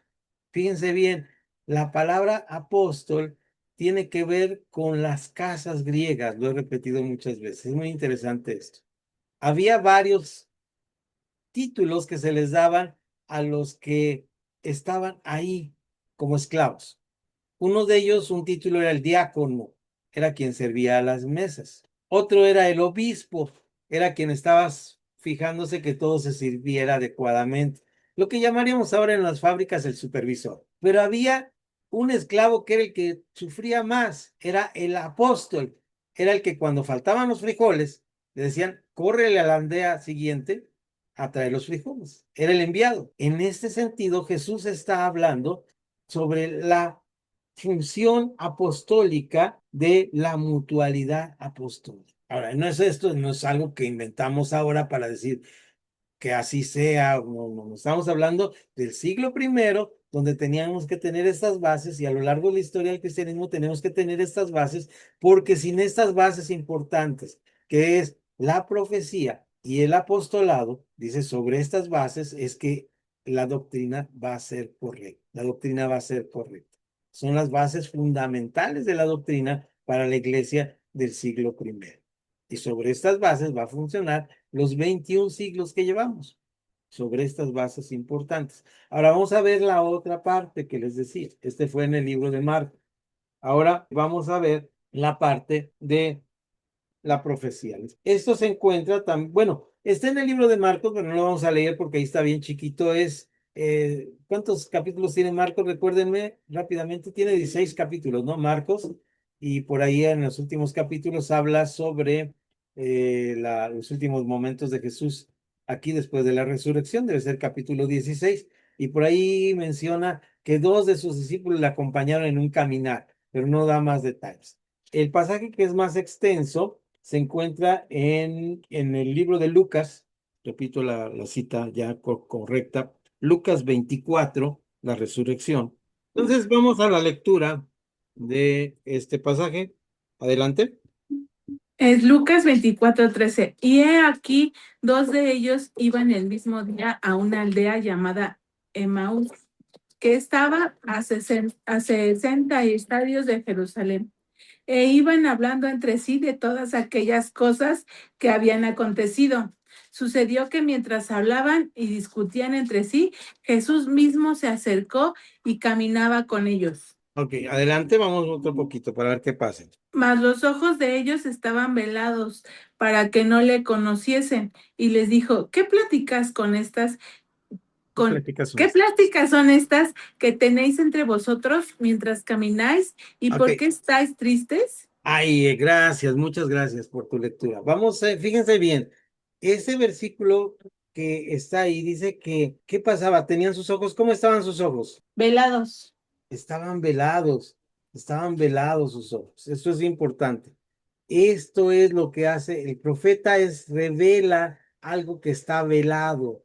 fíjense bien, la palabra apóstol tiene que ver con las casas griegas, lo he repetido muchas veces, es muy interesante esto. Había varios títulos que se les daban a los que estaban ahí como esclavos. Uno de ellos, un título era el diácono, era quien servía a las mesas. Otro era el obispo, era quien estaba fijándose que todo se sirviera adecuadamente. Lo que llamaríamos ahora en las fábricas el supervisor. Pero había un esclavo que era el que sufría más, era el apóstol. Era el que cuando faltaban los frijoles, le decían, córrele a la aldea siguiente a traer los frijoles. Era el enviado. En este sentido, Jesús está hablando sobre la función apostólica de la mutualidad apostólica. Ahora, no es esto, no es algo que inventamos ahora para decir que así sea, no, estamos hablando del siglo I, donde teníamos que tener estas bases y a lo largo de la historia del cristianismo tenemos que tener estas bases, porque sin estas bases importantes, que es la profecía y el apostolado, dice, sobre estas bases es que la doctrina va a ser correcta, la doctrina va a ser correcta. Son las bases fundamentales de la doctrina para la iglesia del siglo I. Y sobre estas bases va a funcionar los 21 siglos que llevamos, sobre estas bases importantes. Ahora vamos a ver la otra parte que les decía. Este fue en el libro de Marcos. Ahora vamos a ver la parte de la profecía. Esto se encuentra también, bueno, está en el libro de Marcos, pero no lo vamos a leer porque ahí está bien chiquito. ¿Cuántos capítulos tiene Marcos? Recuérdenme rápidamente, tiene 16 capítulos, ¿no? Marcos, y por ahí en los últimos capítulos habla sobre los últimos momentos de Jesús aquí después de la resurrección, debe ser capítulo 16, y por ahí menciona que 2 de sus discípulos le acompañaron en un caminar, pero no da más detalles. El pasaje que es más extenso se encuentra en el libro de Lucas, repito la cita ya correcta, Lucas 24, la resurrección. Entonces vamos a la lectura de este pasaje. Adelante. Es Lucas 24:13. Y he aquí, 2 de ellos iban el mismo día a una aldea llamada Emaús, que estaba a 60 estadios de Jerusalén. E iban hablando entre sí de todas aquellas cosas que habían acontecido. Sucedió que mientras hablaban y discutían entre sí, Jesús mismo se acercó y caminaba con ellos. Ok, adelante, vamos otro poquito para ver qué pasa. Mas los ojos de ellos estaban velados para que no le conociesen. Y les dijo, ¿qué pláticas con estas, qué pláticas son estas que tenéis entre vosotros mientras camináis? ¿Y Ok. por qué estáis tristes? Ay, gracias, muchas gracias por tu lectura. Vamos, fíjense bien, ese versículo que está ahí dice que, ¿qué pasaba? ¿Tenían sus ojos? ¿Cómo estaban sus ojos? Velados. Estaban velados sus ojos. Esto es importante. Esto es lo que hace el profeta, es revela algo que está velado,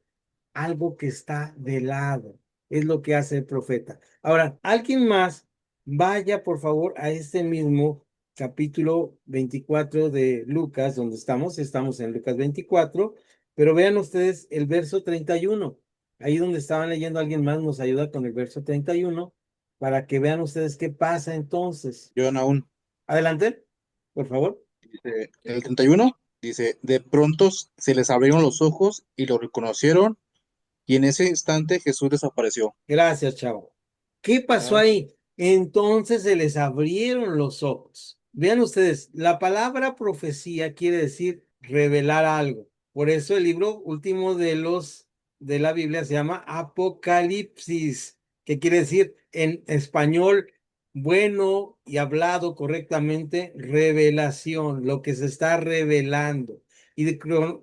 algo que está velado. Es lo que hace el profeta. Ahora, alguien más, vaya por favor a este mismo capítulo 24 de Lucas, donde estamos en Lucas 24, pero vean ustedes el verso 31. Ahí donde estaban leyendo, alguien más nos ayuda con el verso 31 para que vean ustedes qué pasa entonces. Yo aún. Adelante, por favor. Dice, en el 31 dice, de pronto se les abrieron los ojos y lo reconocieron, y en ese instante Jesús desapareció. Gracias, chavo. ¿Qué pasó ahí? Entonces se les abrieron los ojos. Vean ustedes, la palabra profecía quiere decir revelar algo. Por eso el libro último de la Biblia se llama Apocalipsis, que quiere decir en español bueno y hablado correctamente, revelación, lo que se está revelando.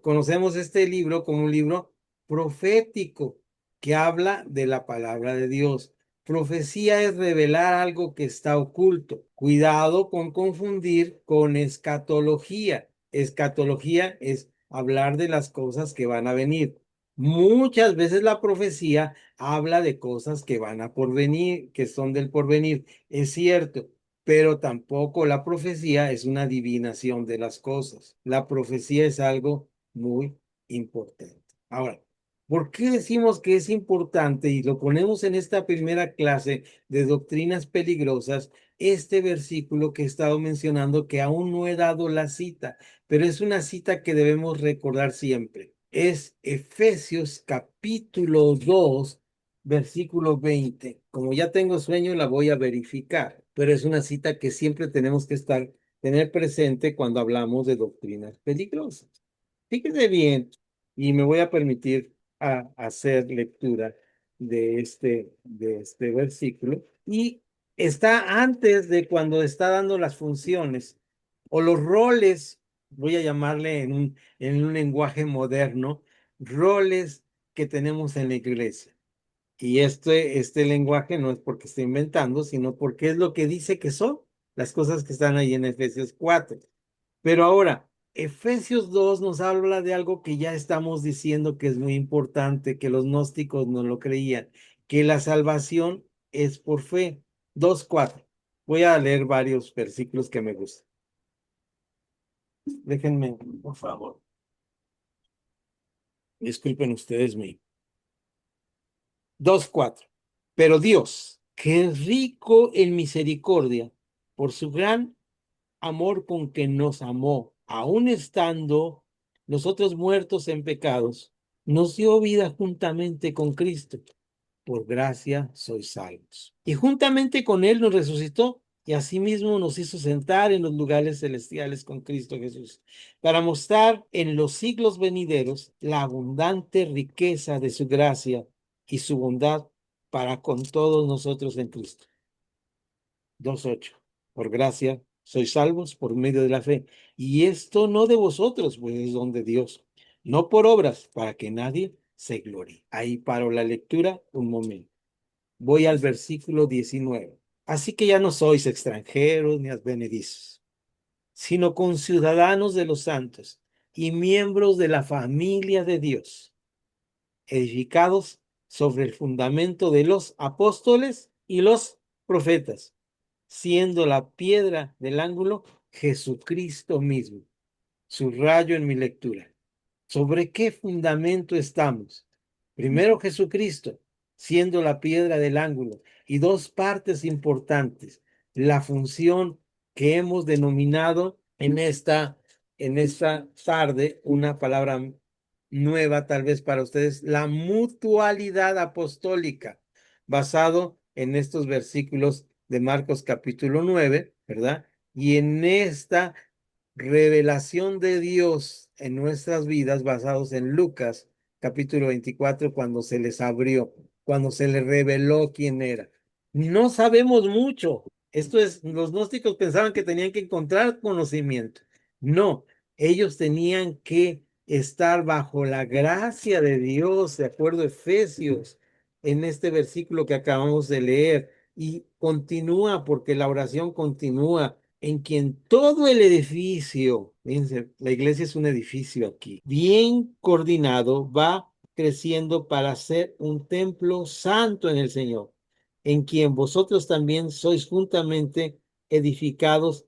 Conocemos este libro como un libro profético que habla de la palabra de Dios. Profecía es revelar algo que está oculto. Cuidado con confundir con escatología. Escatología es hablar de las cosas que van a venir. Muchas veces la profecía habla de cosas que van a porvenir, que son del porvenir. Es cierto, pero tampoco la profecía es una adivinación de las cosas. La profecía es algo muy importante. Ahora, ¿por qué decimos que es importante y lo ponemos en esta primera clase de doctrinas peligrosas? Este versículo que he estado mencionando, que aún no he dado la cita, pero es una cita que debemos recordar siempre. Es Efesios capítulo 2, versículo 20. Como ya tengo sueño, la voy a verificar, pero es una cita que siempre tenemos que tener presente cuando hablamos de doctrinas peligrosas. Fíjese bien, y me voy a permitir hacer lectura de este versículo. Y está antes de cuando está dando las funciones o los roles, voy a llamarle en un lenguaje moderno, roles que tenemos en la iglesia. Y este lenguaje no es porque esté inventando, sino porque es lo que dice que son las cosas que están ahí en Efesios 4. Pero ahora, Efesios 2 nos habla de algo que ya estamos diciendo que es muy importante, que los gnósticos no lo creían, que la salvación es por fe. 2:4. Voy a leer varios versículos que me gustan. Déjenme, por favor. Disculpen ustedes mi. 2:4. Pero Dios, que es rico en misericordia, por su gran amor con que nos amó, aun estando nosotros muertos en pecados, nos dio vida juntamente con Cristo. Por gracia sois salvos. Y juntamente con Él nos resucitó y asimismo nos hizo sentar en los lugares celestiales con Cristo Jesús, para mostrar en los siglos venideros la abundante riqueza de su gracia y su bondad para con todos nosotros en Cristo. 2:8. Por gracia sois salvos por medio de la fe. Y esto no de vosotros, pues es don de Dios. No por obras, para que nadie se glorie. Ahí paro la lectura un momento. Voy al versículo 19. Así que ya no sois extranjeros ni advenedizos, sino conciudadanos de los santos y miembros de la familia de Dios, edificados sobre el fundamento de los apóstoles y los profetas, siendo la piedra del ángulo Jesucristo mismo. Subrayo en mi lectura. ¿Sobre qué fundamento estamos? Primero Jesucristo, siendo la piedra del ángulo, y dos partes importantes. La función que hemos denominado en esta tarde, una palabra nueva tal vez para ustedes, la mutualidad apostólica, basado en estos versículos de Marcos capítulo 9, ¿verdad? Y en esta revelación de Dios en nuestras vidas basados en Lucas capítulo 24, cuando se les abrió, cuando se les reveló quién era. No sabemos mucho. Esto es, los gnósticos pensaban que tenían que encontrar conocimiento. No, ellos tenían que estar bajo la gracia de Dios, de acuerdo a Efesios, en este versículo que acabamos de leer. Y continúa, porque la oración continúa, en quien todo el edificio, fíjense, la iglesia es un edificio aquí, bien coordinado, va creciendo para ser un templo santo en el Señor, en quien vosotros también sois juntamente edificados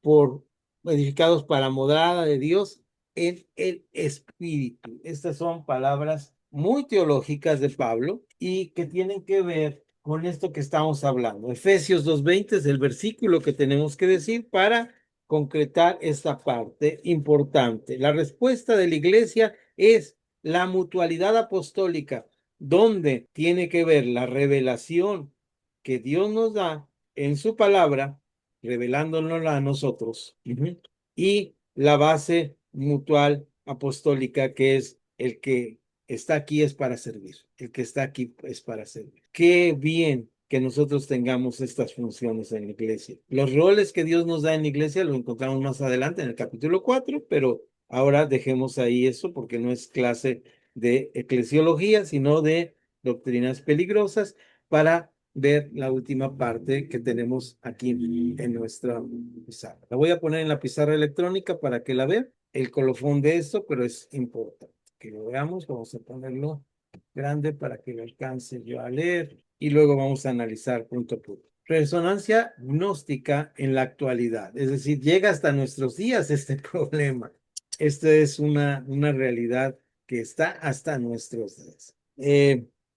por edificados para morada de Dios en el Espíritu. Estas son palabras muy teológicas de Pablo y que tienen que ver con esto que estamos hablando. Efesios 2:20 es el versículo que tenemos que decir para concretar esta parte importante. La respuesta de la iglesia es la mutualidad apostólica, donde tiene que ver la revelación que Dios nos da en su palabra, revelándonosla a nosotros, y la base mutual apostólica, que es el que está aquí es para servir, el que está aquí es para servir. Qué bien que nosotros tengamos estas funciones en la iglesia. Los roles que Dios nos da en la iglesia lo encontramos más adelante en el capítulo 4, pero ahora dejemos ahí eso porque no es clase de eclesiología, sino de doctrinas peligrosas, para ver la última parte que tenemos aquí en nuestra pizarra. La voy a poner en la pizarra electrónica para que la vean, el colofón de esto, pero es importante que lo veamos. Vamos a ponerlo grande para que lo alcance yo a leer y luego vamos a analizar punto a punto. Resonancia gnóstica en la actualidad, es decir, llega hasta nuestros días este problema. Esta es una realidad que está hasta nuestros días.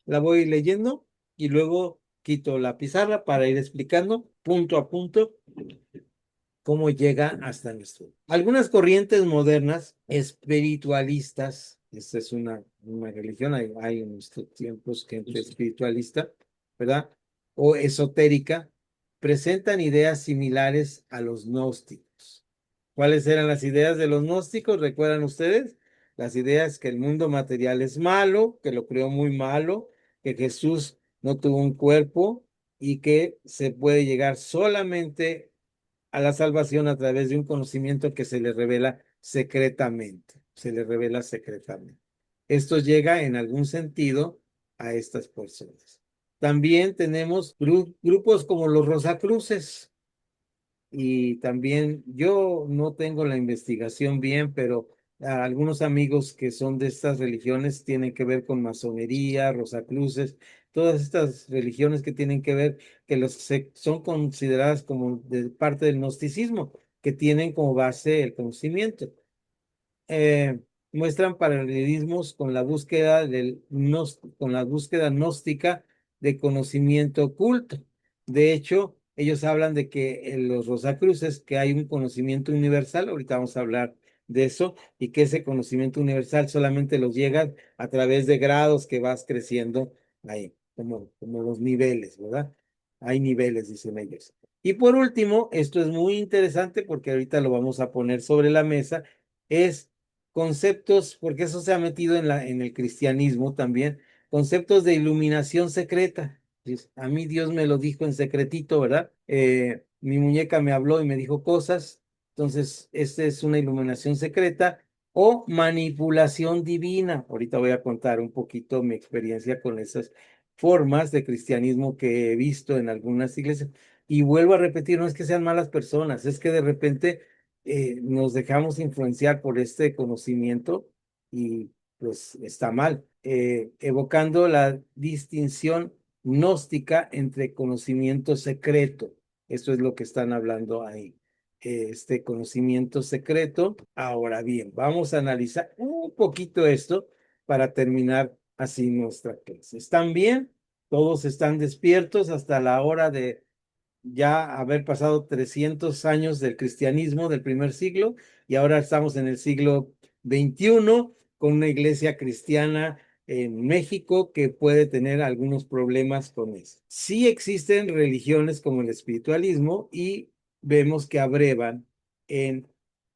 La voy leyendo y luego quito la pizarra para ir explicando punto a punto cómo llega hasta nuestro. Algunas corrientes modernas espiritualistas, esta es una religión, hay en nuestros tiempos gente espiritualista, ¿verdad? O esotérica, presentan ideas similares a los gnósticos. ¿Cuáles eran las ideas de los gnósticos? ¿Recuerdan ustedes? Las ideas que el mundo material es malo, que lo creó muy malo, que Jesús no tuvo un cuerpo y que se puede llegar solamente a la salvación a través de un conocimiento que se le revela secretamente, se le revela secretamente. Esto llega en algún sentido a estas personas. También tenemos grupos como los Rosacruces, y también yo no tengo la investigación bien, pero algunos amigos que son de estas religiones tienen que ver con masonería, Rosacruces, todas estas religiones que tienen que ver, que son consideradas como de parte del gnosticismo, que tienen como base el conocimiento. Muestran paralelismos con la búsqueda con la búsqueda gnóstica de conocimiento oculto. De hecho, ellos hablan de que en los Rosacruces, que hay un conocimiento universal, ahorita vamos a hablar de eso, y que ese conocimiento universal solamente los llega a través de grados que vas creciendo ahí, como los niveles, ¿verdad? Hay niveles, dicen ellos. Y por último, esto es muy interesante porque ahorita lo vamos a poner sobre la mesa, es conceptos, porque eso se ha metido en el cristianismo también, conceptos de iluminación secreta. A mí Dios me lo dijo en secretito, ¿verdad? Mi muñeca me habló y me dijo cosas, entonces esta es una iluminación secreta o manipulación divina. Ahorita voy a contar un poquito mi experiencia con esas formas de cristianismo que he visto en algunas iglesias. Y vuelvo a repetir, no es que sean malas personas, es que de repente nos dejamos influenciar por este conocimiento y pues está mal, evocando la distinción gnóstica entre conocimiento secreto. Esto es lo que están hablando ahí. Este conocimiento secreto. Ahora bien, vamos a analizar un poquito esto para terminar así nuestra clase. ¿Están bien? ¿Todos están despiertos hasta la hora de ya haber pasado 300 años del cristianismo del primer siglo y ahora estamos en el siglo XXI con una iglesia cristiana en México que puede tener algunos problemas con eso. Sí existen religiones como el espiritualismo y vemos que abrevan en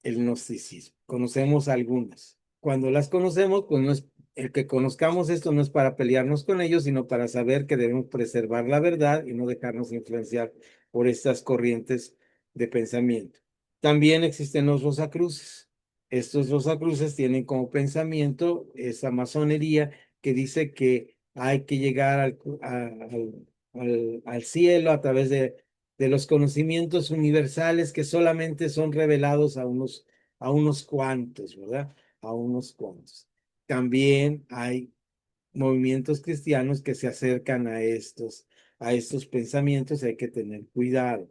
el gnosticismo. Conocemos algunas. Cuando las conocemos, pues no es el que conozcamos esto no es para pelearnos con ellos, sino para saber que debemos preservar la verdad y no dejarnos influenciar por estas corrientes de pensamiento. También existen los rosacruces. Estos rosacruces tienen como pensamiento esa masonería que dice que hay que llegar al cielo a través de los conocimientos universales que solamente son revelados a unos cuantos, ¿verdad? A unos cuantos. También hay movimientos cristianos que se acercan a estos pensamientos, hay que tener cuidado.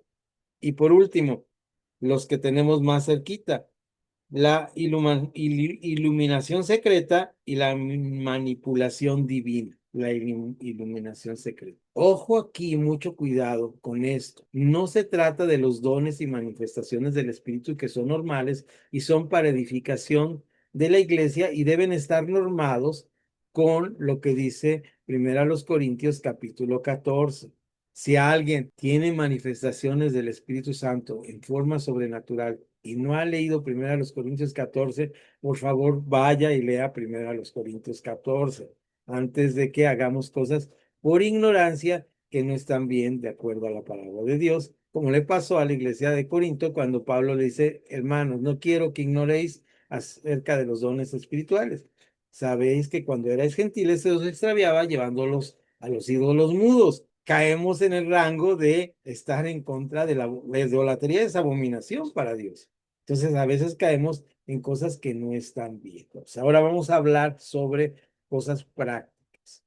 Y por último, los que tenemos más cerquita, la iluminación secreta y la manipulación divina, la iluminación secreta. Ojo aquí, mucho cuidado con esto. No se trata de los dones y manifestaciones del Espíritu que son normales y son para edificación de la iglesia y deben estar normados con lo que dice primero a los Corintios capítulo 14. Si alguien tiene manifestaciones del Espíritu Santo en forma sobrenatural y no ha leído primero a los Corintios 14, por favor vaya y lea primero a los Corintios 14, antes de que hagamos cosas por ignorancia que no están bien de acuerdo a la palabra de Dios, como le pasó a la iglesia de Corinto cuando Pablo le dice, hermanos, no quiero que ignoréis acerca de los dones espirituales. Sabéis que cuando erais gentiles se os extraviaba llevándolos a los ídolos mudos. Caemos en el rango de estar en contra de la idolatría, es abominación para Dios. Entonces, a veces caemos en cosas que no están bien. Pues ahora vamos a hablar sobre cosas prácticas.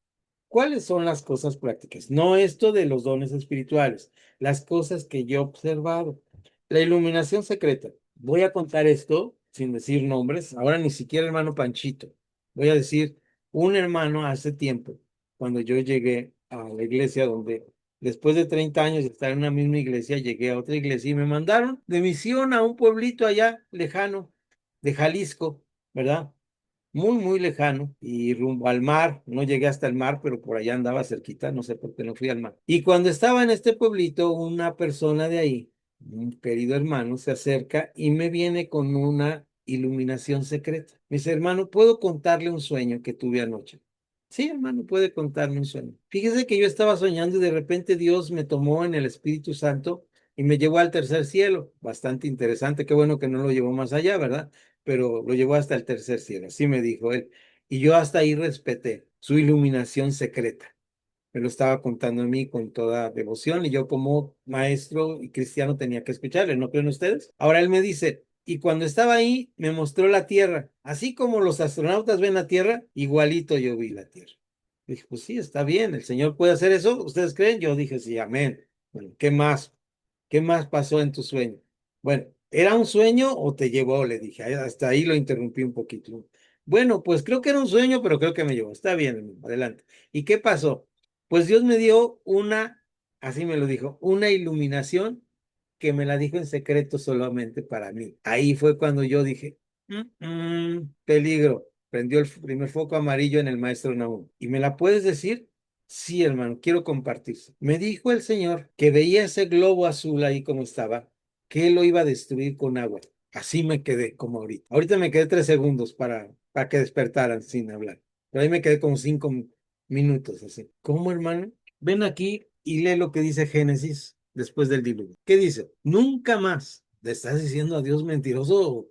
¿Cuáles son las cosas prácticas? No esto de los dones espirituales, las cosas que yo he observado. La iluminación secreta. Voy a contar esto sin decir nombres. Ahora ni siquiera hermano Panchito. Voy a decir un hermano hace tiempo, cuando yo llegué a la iglesia donde después de 30 años de estar en una misma iglesia, llegué a otra iglesia y me mandaron de misión a un pueblito allá lejano de Jalisco, ¿verdad? Muy, muy lejano y rumbo al mar. No llegué hasta el mar, pero por allá andaba cerquita, no sé por qué no fui al mar. Y cuando estaba en este pueblito, una persona de ahí, un querido hermano, se acerca y me viene con una iluminación secreta. Me dice, hermano, ¿puedo contarle un sueño que tuve anoche? Sí, hermano, puede contarme un sueño. Fíjese que yo estaba soñando y de repente Dios me tomó en el Espíritu Santo y me llevó al tercer cielo. Bastante interesante, qué bueno que no lo llevó más allá, ¿verdad? Pero lo llevó hasta el tercer cielo, así me dijo él. Y yo hasta ahí respeté su iluminación secreta. Me lo estaba contando a mí con toda devoción y yo como maestro y cristiano tenía que escucharle, ¿no creen ustedes? Ahora él me dice, y cuando estaba ahí me mostró la tierra, así como los astronautas ven la tierra, igualito yo vi la tierra. Dije, pues sí, está bien, el Señor puede hacer eso, ¿ustedes creen? Yo dije, sí, amén. Bueno, ¿qué más? ¿Qué más pasó en tu sueño? Bueno, ¿era un sueño o te llevó? Le dije, hasta ahí lo interrumpí un poquito. Bueno, pues creo que era un sueño, pero creo que me llevó. Está bien, hermano, adelante. ¿Y qué pasó? Pues Dios me dio así me lo dijo, una iluminación que me la dijo en secreto solamente para mí. Ahí fue cuando yo dije, peligro. Prendió el primer foco amarillo en el maestro Nahum. ¿Y me la puedes decir? Sí, hermano, quiero compartirse. Me dijo el Señor que veía ese globo azul ahí como estaba, que él lo iba a destruir con agua. Así me quedé como ahorita. Ahorita me quedé 3 segundos para que despertaran sin hablar. Pero ahí me quedé como 5 minutos así. ¿Cómo, hermano? Ven aquí y lee lo que dice Génesis después del diluvio. ¿Qué dice? Nunca más le estás diciendo a Dios mentiroso.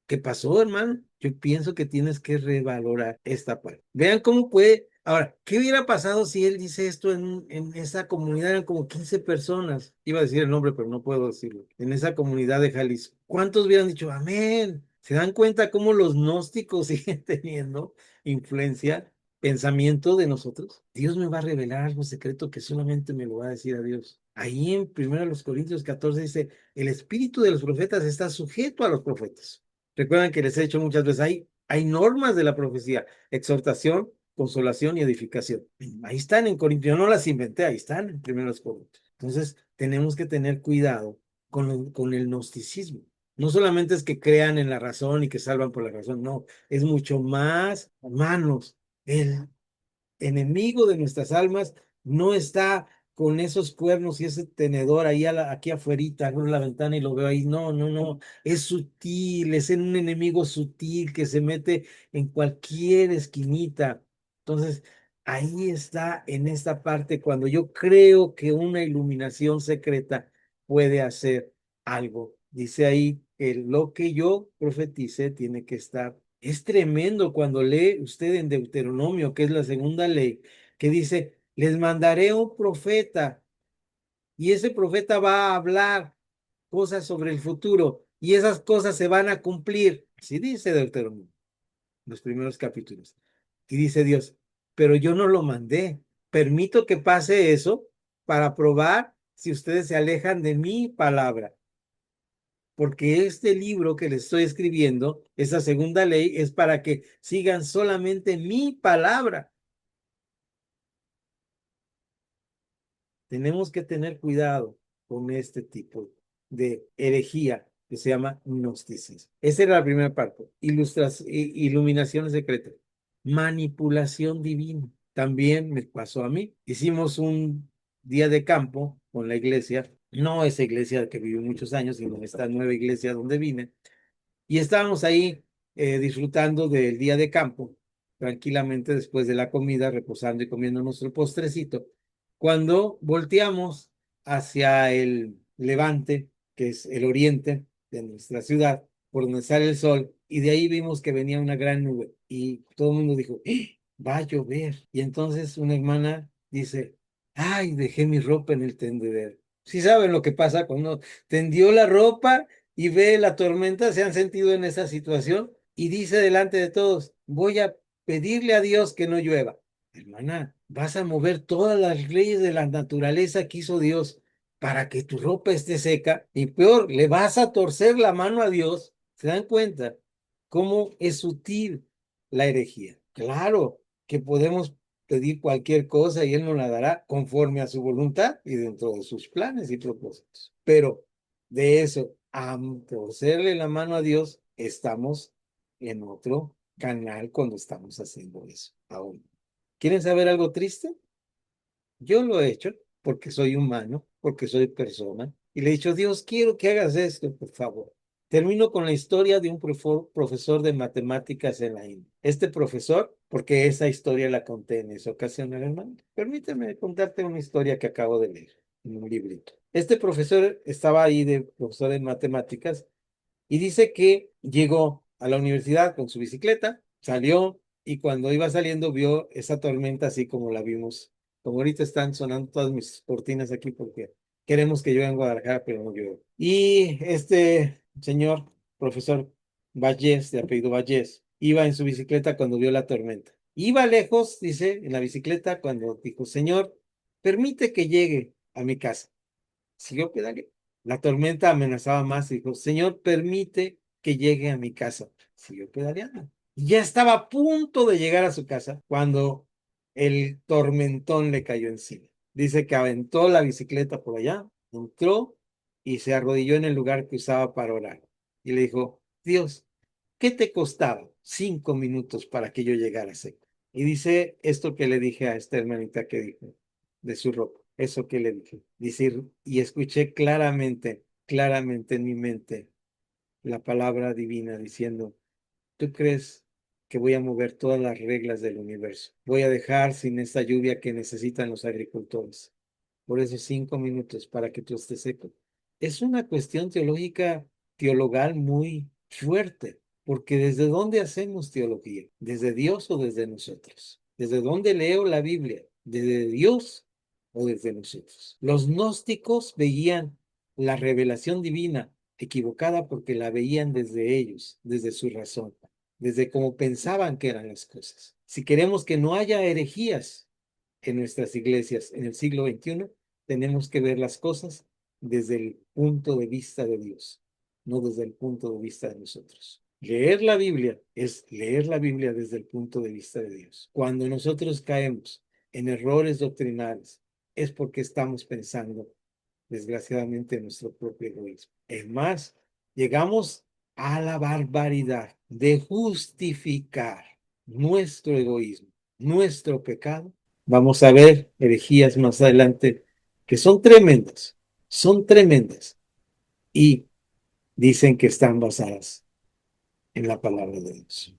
¿Qué pasó, hermano? Yo pienso que tienes que revalorar esta parte. Vean cómo puede. Ahora, ¿qué hubiera pasado si él dice esto en esa comunidad? Eran como 15 personas. Iba a decir el nombre, pero no puedo decirlo. En esa comunidad de Jalisco. ¿Cuántos hubieran dicho amén? ¿Se dan cuenta cómo los gnósticos siguen teniendo influencia, pensamiento de nosotros? Dios me va a revelar algo secreto que solamente me lo va a decir a Dios. Ahí en 1 Corintios 14 dice, el espíritu de los profetas está sujeto a los profetas. Recuerdan que les he dicho muchas veces, hay normas de la profecía, exhortación, consolación y edificación. Ahí están en Corintios, yo no las inventé, ahí están en 1 Corintios. Entonces, tenemos que tener cuidado con el gnosticismo. No solamente es que crean en la razón y que salvan por la razón, no, es mucho más, hermanos. enemigo de nuestras almas no está con esos cuernos y ese tenedor ahí aquí afuerita, abro la ventana y lo veo ahí. No, no, no. Es sutil, es un enemigo sutil que se mete en cualquier esquinita. Entonces, ahí está en esta parte cuando yo creo que una iluminación secreta puede hacer algo. Dice ahí que lo que yo profetice tiene que estar. Es tremendo cuando lee usted en Deuteronomio, que es la segunda ley, que dice, les mandaré un profeta y ese profeta va a hablar cosas sobre el futuro y esas cosas se van a cumplir. Así dice Deuteronomio, los primeros capítulos. Y dice Dios, pero yo no lo mandé. Permito que pase eso para probar si ustedes se alejan de mi palabra. Porque este libro que les estoy escribiendo, esa segunda ley, es para que sigan solamente mi palabra. Tenemos que tener cuidado con este tipo de herejía que se llama gnosticismo. Esa era la primera parte. Iluminación secreta. Manipulación divina. También me pasó a mí. Hicimos un día de campo con la iglesia, no esa iglesia que viví muchos años, sino esta nueva iglesia donde vine. Y estábamos ahí disfrutando del día de campo, tranquilamente después de la comida, reposando y comiendo nuestro postrecito. Cuando volteamos hacia el levante, que es el oriente de nuestra ciudad, por donde sale el sol, y de ahí vimos que venía una gran nube. Y todo el mundo dijo, va a llover. Y entonces una hermana dice, ay, dejé mi ropa en el tendedero. ¿Sí saben lo que pasa cuando tendió la ropa y ve la tormenta? ¿Se han sentido en esa situación? Y dice delante de todos, voy a pedirle a Dios que no llueva. Hermana, vas a mover todas las leyes de la naturaleza que hizo Dios para que tu ropa esté seca, y peor, le vas a torcer la mano a Dios. ¿Se dan cuenta cómo es sutil la herejía? Claro que podemos pedir cualquier cosa y Él nos la dará conforme a su voluntad y dentro de sus planes y propósitos. Pero de eso, a torcerle la mano a Dios, estamos en otro canal cuando estamos haciendo eso aún. ¿Quieren saber algo triste? Yo lo he hecho porque soy humano, porque soy persona, y le he dicho, Dios, quiero que hagas esto, por favor. Termino con la historia de un profesor de matemáticas en la India. Este profesor, porque esa historia la conté en esa ocasión, hermano, permíteme contarte una historia que acabo de leer en un librito. Este profesor estaba ahí de profesor en matemáticas y dice que llegó a la universidad con su bicicleta, salió y cuando iba saliendo vio esa tormenta así como la vimos. Como ahorita están sonando todas mis cortinas aquí porque queremos que llueva en Guadalajara, pero no llueve. Y este señor, profesor Vallés, de apellido Vallés, iba en su bicicleta cuando vio la tormenta. Iba lejos, dice, en la bicicleta cuando dijo, Señor, permite que llegue a mi casa. Siguió pedaleando. La tormenta amenazaba más y dijo, Señor, permite que llegue a mi casa. Siguió pedaleando. Y ya estaba a punto de llegar a su casa cuando el tormentón le cayó encima. Dice que aventó la bicicleta por allá, entró y se arrodilló en el lugar que usaba para orar. Y le dijo, Dios, ¿qué te costaba 5 minutos para que yo llegara seco? Y dice esto que le dije a esta hermanita que dijo de su ropa. Eso que le dije. Decir, y escuché claramente, claramente en mi mente la palabra divina diciendo, ¿tú crees que voy a mover todas las reglas del universo? Voy a dejar sin esta lluvia que necesitan los agricultores por esos 5 minutos para que tú estés seco. Es una cuestión teológica, teologal muy fuerte, porque ¿desde dónde hacemos teología? ¿Desde Dios o desde nosotros? ¿Desde dónde leo la Biblia? ¿Desde Dios o desde nosotros? Los gnósticos veían la revelación divina equivocada porque la veían desde ellos, desde su razón, desde cómo pensaban que eran las cosas. Si queremos que no haya herejías en nuestras iglesias en el siglo XXI, tenemos que ver las cosas desde el punto de vista de Dios, no desde el punto de vista de nosotros. Leer la Biblia es leer la Biblia desde el punto de vista de Dios. Cuando nosotros caemos en errores doctrinales, es porque estamos pensando, desgraciadamente, en nuestro propio egoísmo. Es más, llegamos a la barbaridad de justificar nuestro egoísmo nuestro pecado. Vamos a ver herejías más adelante que son tremendas y dicen que están basadas en la palabra de Dios.